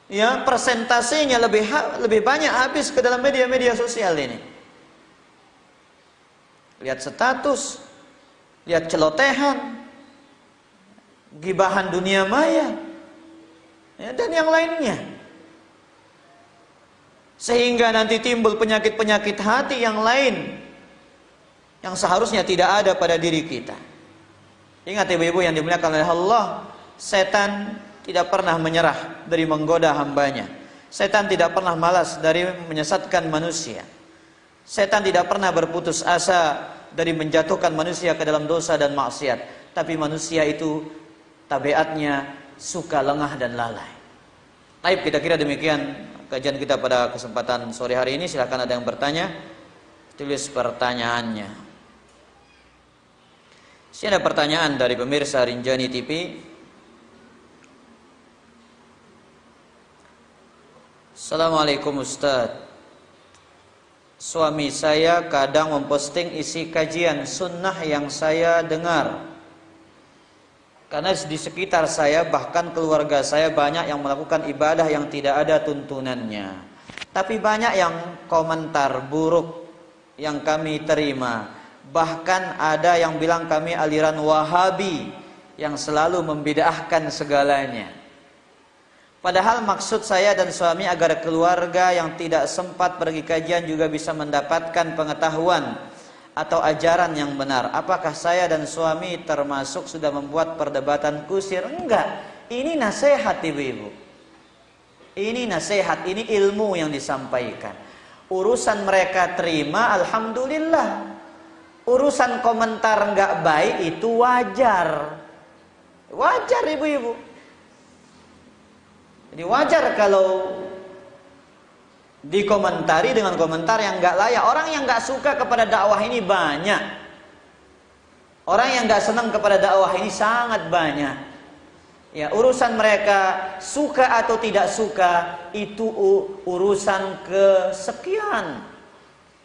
ya, persentasenya lebih banyak habis ke dalam media sosial ini. Lihat status, lihat celotehan, gibahan dunia maya, ya, dan yang lainnya. Sehingga nanti timbul penyakit-penyakit hati yang lain yang seharusnya tidak ada pada diri kita. Ingat ibu-ibu yang dimuliakan oleh Allah, setan tidak pernah menyerah dari menggoda hambanya. Setan tidak pernah malas dari menyesatkan manusia. Setan tidak pernah berputus asa dari menjatuhkan manusia ke dalam dosa dan maksiat. Tapi manusia itu tabiatnya suka lengah dan lalai. Baik, kita kira demikian kajian kita pada kesempatan sore hari ini. Silakan ada yang bertanya, tulis pertanyaannya. Sini ada pertanyaan dari pemirsa Rinjani TV. Assalamualaikum Ustaz. Suami saya kadang memposting isi kajian sunnah yang saya dengar. Karena di sekitar saya, bahkan keluarga saya, banyak yang melakukan ibadah yang tidak ada tuntunannya. Tapi banyak yang komentar buruk yang kami terima. Bahkan ada yang bilang kami aliran Wahabi yang selalu membid'ahkan segalanya. Padahal maksud saya dan suami agar keluarga yang tidak sempat pergi kajian juga bisa mendapatkan pengetahuan atau ajaran yang benar. Apakah saya dan suami termasuk sudah membuat perdebatan kusir? Enggak. Ini nasihat ibu-ibu. Ini nasihat, ini ilmu yang disampaikan. Urusan mereka terima, alhamdulillah. Urusan komentar enggak baik itu wajar. Wajar ibu-ibu. Jadi wajar kalau dikomentari dengan komentar yang enggak layak. Orang yang enggak suka kepada dakwah ini banyak. Orang yang enggak senang kepada dakwah ini sangat banyak. Ya, urusan mereka suka atau tidak suka itu urusan kesekian.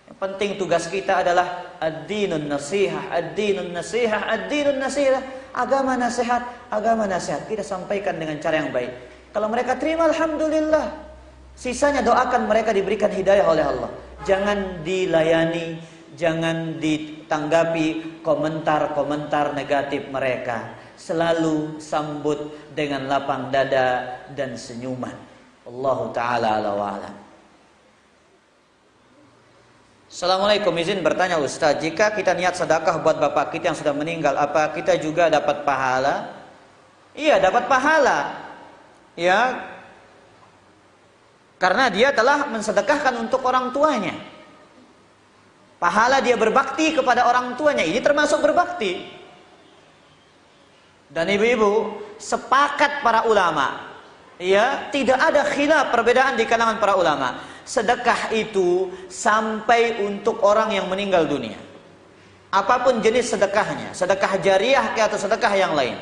Yang penting tugas kita adalah ad-dinun nasihah, ad-dinun nasihah, ad-dinun nasihah. Agama nasihat, agama nasihat. Kita sampaikan dengan cara yang baik. Kalau mereka terima, alhamdulillah. Sisanya doakan mereka diberikan hidayah oleh Allah. Jangan dilayani, jangan ditanggapi komentar-komentar negatif mereka. Selalu sambut dengan lapang dada dan senyuman. Allahu ta'ala ala wa'ala. Assalamualaikum, izin bertanya Ustaz, jika kita niat sedekah buat bapak kita yang sudah meninggal, apa kita juga dapat pahala? Iya, dapat pahala. Ya, karena dia telah mensedekahkan untuk orang tuanya. Pahala dia berbakti kepada orang tuanya, ini termasuk berbakti. Dan ibu-ibu, sepakat para ulama, ya, tidak ada khilaf perbedaan di kalangan para ulama. Sedekah itu sampai untuk orang yang meninggal dunia. Apapun jenis sedekahnya, sedekah jariah atau sedekah yang lain.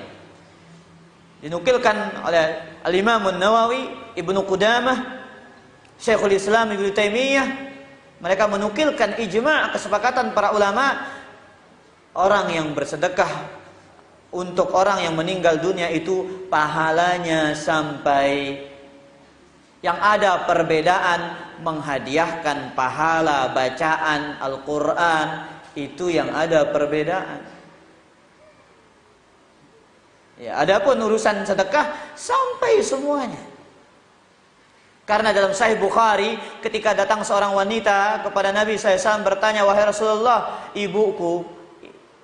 Dinukilkan oleh Al-Imam An-Nawawi, Ibnu Qudamah, Syekhul Islam Ibnu Taimiyah, mereka menukilkan ijma' kesepakatan para ulama, orang yang bersedekah untuk orang yang meninggal dunia itu pahalanya sampai, yang ada perbedaan menghadiahkan pahala bacaan Al-Quran, itu yang ada perbedaan. Ya, adapun urusan sedekah sampai semuanya. Karena dalam Sahih Bukhari, ketika datang seorang wanita kepada Nabi SAW bertanya, wahai Rasulullah, ibuku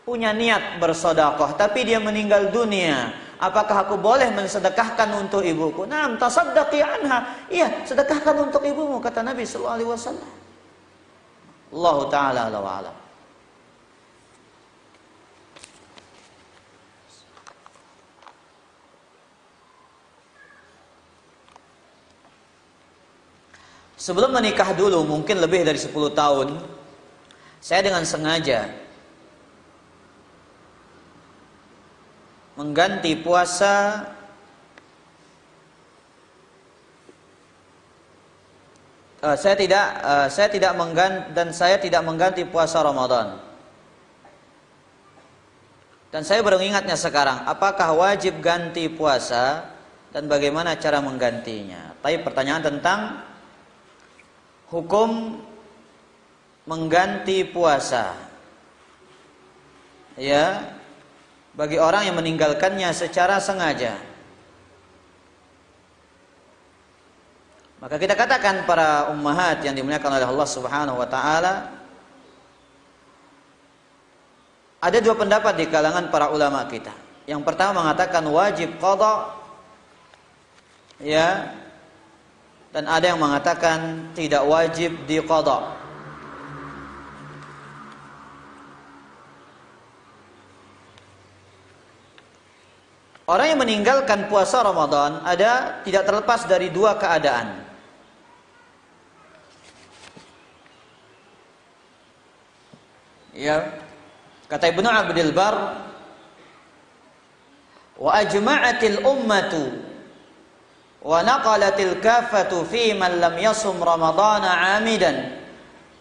punya niat bersedekah, tapi dia meninggal dunia. Apakah aku boleh mensedekahkan untuk ibuku? Naam, tasaddaqi anha. Iya, sedekahkan untuk ibumu, kata Nabi SAW. Allahu ta'ala ala wa'ala. Sebelum menikah dulu, mungkin lebih dari 10 tahun, saya dengan sengaja mengganti puasa saya tidak mengganti puasa Ramadan. Dan saya baru ingatnya sekarang, apakah wajib ganti puasa dan bagaimana cara menggantinya? Tapi pertanyaan tentang hukum mengganti puasa, ya, bagi orang yang meninggalkannya secara sengaja. Maka kita katakan para ummahat yang dimuliakan oleh Allah Subhanahu wa taala, ada dua pendapat di kalangan para ulama kita. Yang pertama mengatakan wajib qada, ya, dan ada yang mengatakan tidak wajib diqada. Orang yang meninggalkan puasa Ramadan tidak terlepas dari dua keadaan. Ya, kata Ibnu Abdul Bar, wa ajma'atil ummatu wa naqalatil kafatu fi man lam yasum ramadana 'amidan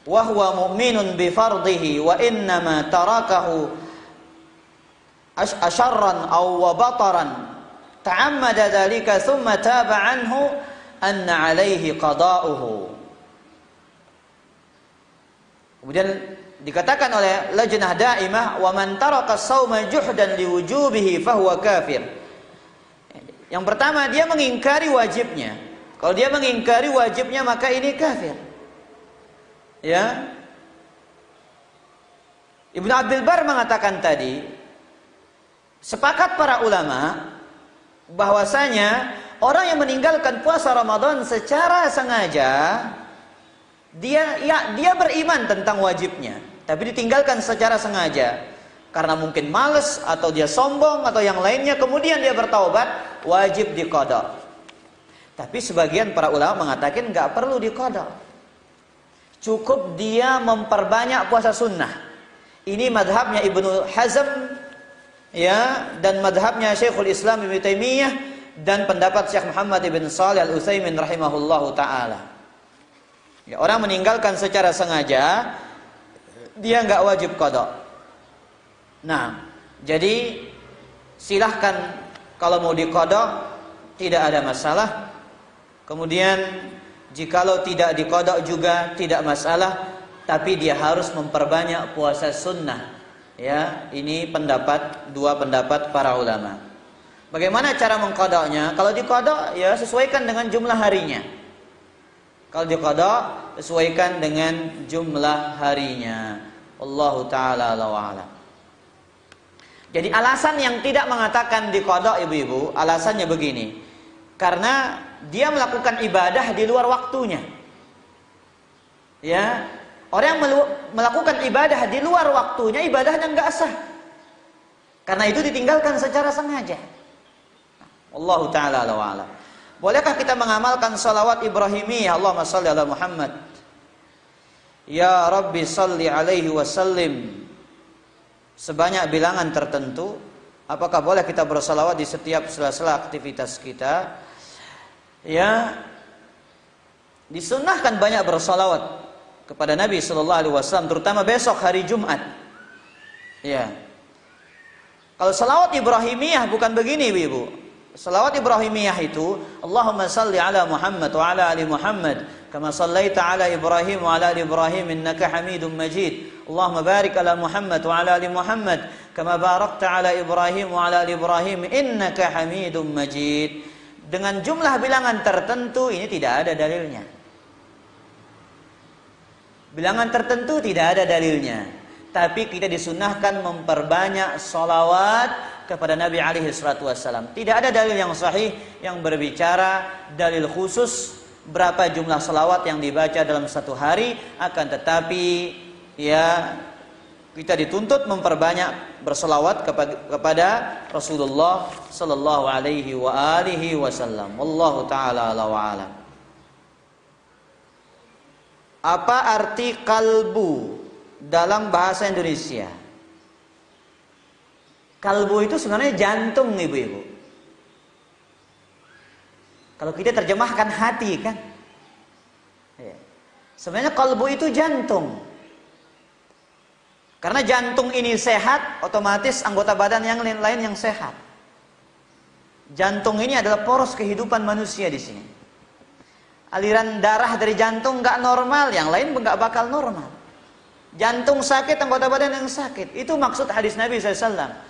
wa huwa mu'minun bi fardhihi wa innama tarakahu asharran aw bataran ta'ammada dhalika thumma taba anhu anna 'alaihi qada'uhu. Kemudian dikatakan oleh Lajnah Daimah, wa man taraka as-sauma juhdan liwujubihi fahuwa kafir. Yang pertama, dia mengingkari wajibnya. Kalau dia mengingkari wajibnya, maka ini kafir. Ya. Ibnu Abdul Bar mengatakan tadi, sepakat para ulama bahwasanya orang yang meninggalkan puasa Ramadan secara sengaja, dia beriman tentang wajibnya, tapi ditinggalkan secara sengaja karena mungkin malas atau dia sombong atau yang lainnya, kemudian dia bertaubat, wajib diqada. Tapi sebagian para ulama mengatakan nggak perlu diqada, cukup dia memperbanyak puasa sunnah. Ini madhabnya Ibnu Hazm, ya, dan madhabnya Syekhul Islam Ibnu Taimiyah, dan pendapat Syekh Muhammad ibn Shalih Al-Utsaimin rahimahullahu taala. Ya, orang meninggalkan secara sengaja, dia nggak wajib qada. Nah, jadi silahkan kalau mau diqada, tidak ada masalah. Kemudian jikalau tidak diqada juga tidak masalah, tapi dia harus memperbanyak puasa sunnah. Ya, ini dua pendapat para ulama. Bagaimana cara mengqadanya? Kalau diqada, ya sesuaikan dengan jumlah harinya. Kalau diqada, sesuaikan dengan jumlah harinya. Wallahu taala a'lam. Jadi alasan yang tidak mengatakan diqada, ibu-ibu, alasannya begini. Karena dia melakukan ibadah di luar waktunya. Ya, orang yang melakukan ibadah di luar waktunya, ibadahnya enggak sah. Karena itu ditinggalkan secara sengaja. Wallahu taala a'lam. Bolehkah kita mengamalkan salawat Ibrahimiyah, Allahumma shalli ala Muhammad, ya Rabbi shalli alaihi wasallim, sebanyak bilangan tertentu? Apakah boleh kita bersalawat di setiap sela-sela aktivitas kita? Ya, disunnahkan banyak bersalawat kepada Nabi sallallahu alaihi wasallam, terutama besok hari Jumat. Ya. Kalau salawat Ibrahimiyah bukan begini, Ibu. Salawat Ibrahimiyah itu Allahumma salli ala Muhammad wa ala ali Muhammad kama sallaita ala Ibrahim wa ala ali Ibrahim innaka Hamidum Majid. Allahumma barik ala Muhammad wa ala ali Muhammad kama barakta ala Ibrahim wa ala ali Ibrahim innaka Hamidum Majid. Dengan jumlah bilangan tertentu, ini tidak ada dalilnya. Bilangan tertentu tidak ada dalilnya. Tapi kita disunnahkan memperbanyak salawat kepada Nabi alaihi salatu wassalam. Tidak ada dalil yang sahih yang berbicara dalil khusus berapa jumlah salawat yang dibaca dalam satu hari. Akan tetapi, ya, kita dituntut memperbanyak bersalawat kepada Rasulullah sallallahu alaihi wa alihi wasallam. Wallahu taala ala wa alam. Apa arti kalbu dalam bahasa Indonesia? Kalbu itu sebenarnya jantung, ibu-ibu. Kalau kita terjemahkan hati, kan? Ya. Sebenarnya kalbu itu jantung. Karena jantung ini sehat, otomatis anggota badan yang lain yang sehat. Jantung ini adalah poros kehidupan manusia di sini. Aliran darah dari jantung nggak normal, yang lain nggak bakal normal. Jantung sakit, anggota badan yang sakit. Itu maksud hadis Nabi SAW.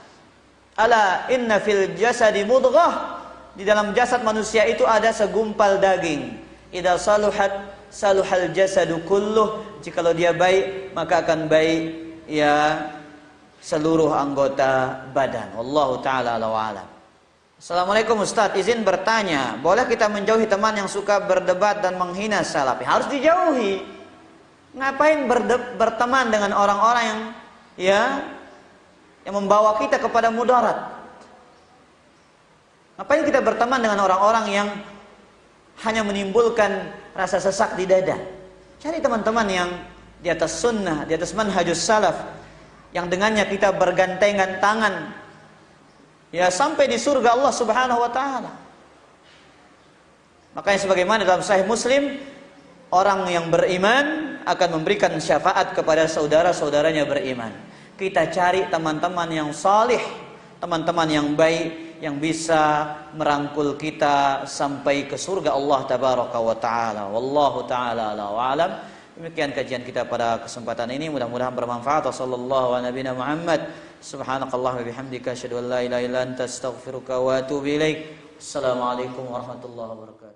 Ala inna fil jasadi mudghah. Di dalam jasad manusia itu ada segumpal daging. Idza saluhat saluhal jasadu kulluh. Jikalau dia baik, maka akan baik, ya, seluruh anggota badan. Wallahu taala a'lam. Assalamualaikum Ustaz, izin bertanya, boleh kita menjauhi teman yang suka berdebat dan menghina salafi? Harus dijauhi. Ngapain berteman dengan orang-orang yang membawa kita kepada mudarat? Ngapain kita berteman dengan orang-orang yang hanya menimbulkan rasa sesak di dada? Cari teman-teman yang di atas sunnah, di atas manhajus salaf, yang dengannya kita bergandengan tangan, ya, sampai di surga Allah Subhanahu wa taala. Makanya sebagaimana dalam Sahih Muslim, orang yang beriman akan memberikan syafaat kepada saudara-saudaranya beriman. Kita cari teman-teman yang salih, teman-teman yang baik, yang bisa merangkul kita sampai ke surga Allah Tabaraka wa taala. Wallahu taala ala wa alam. Demikian kajian kita pada kesempatan ini, mudah-mudahan bermanfaat. Sallallahu ala nabiyina Muhammad. Subhanakallah wa bihamdika asyhadu an la ilaha illa anta astaghfiruka wa atubu ilaik. Assalamualaikum warahmatullahi wabarakatuh.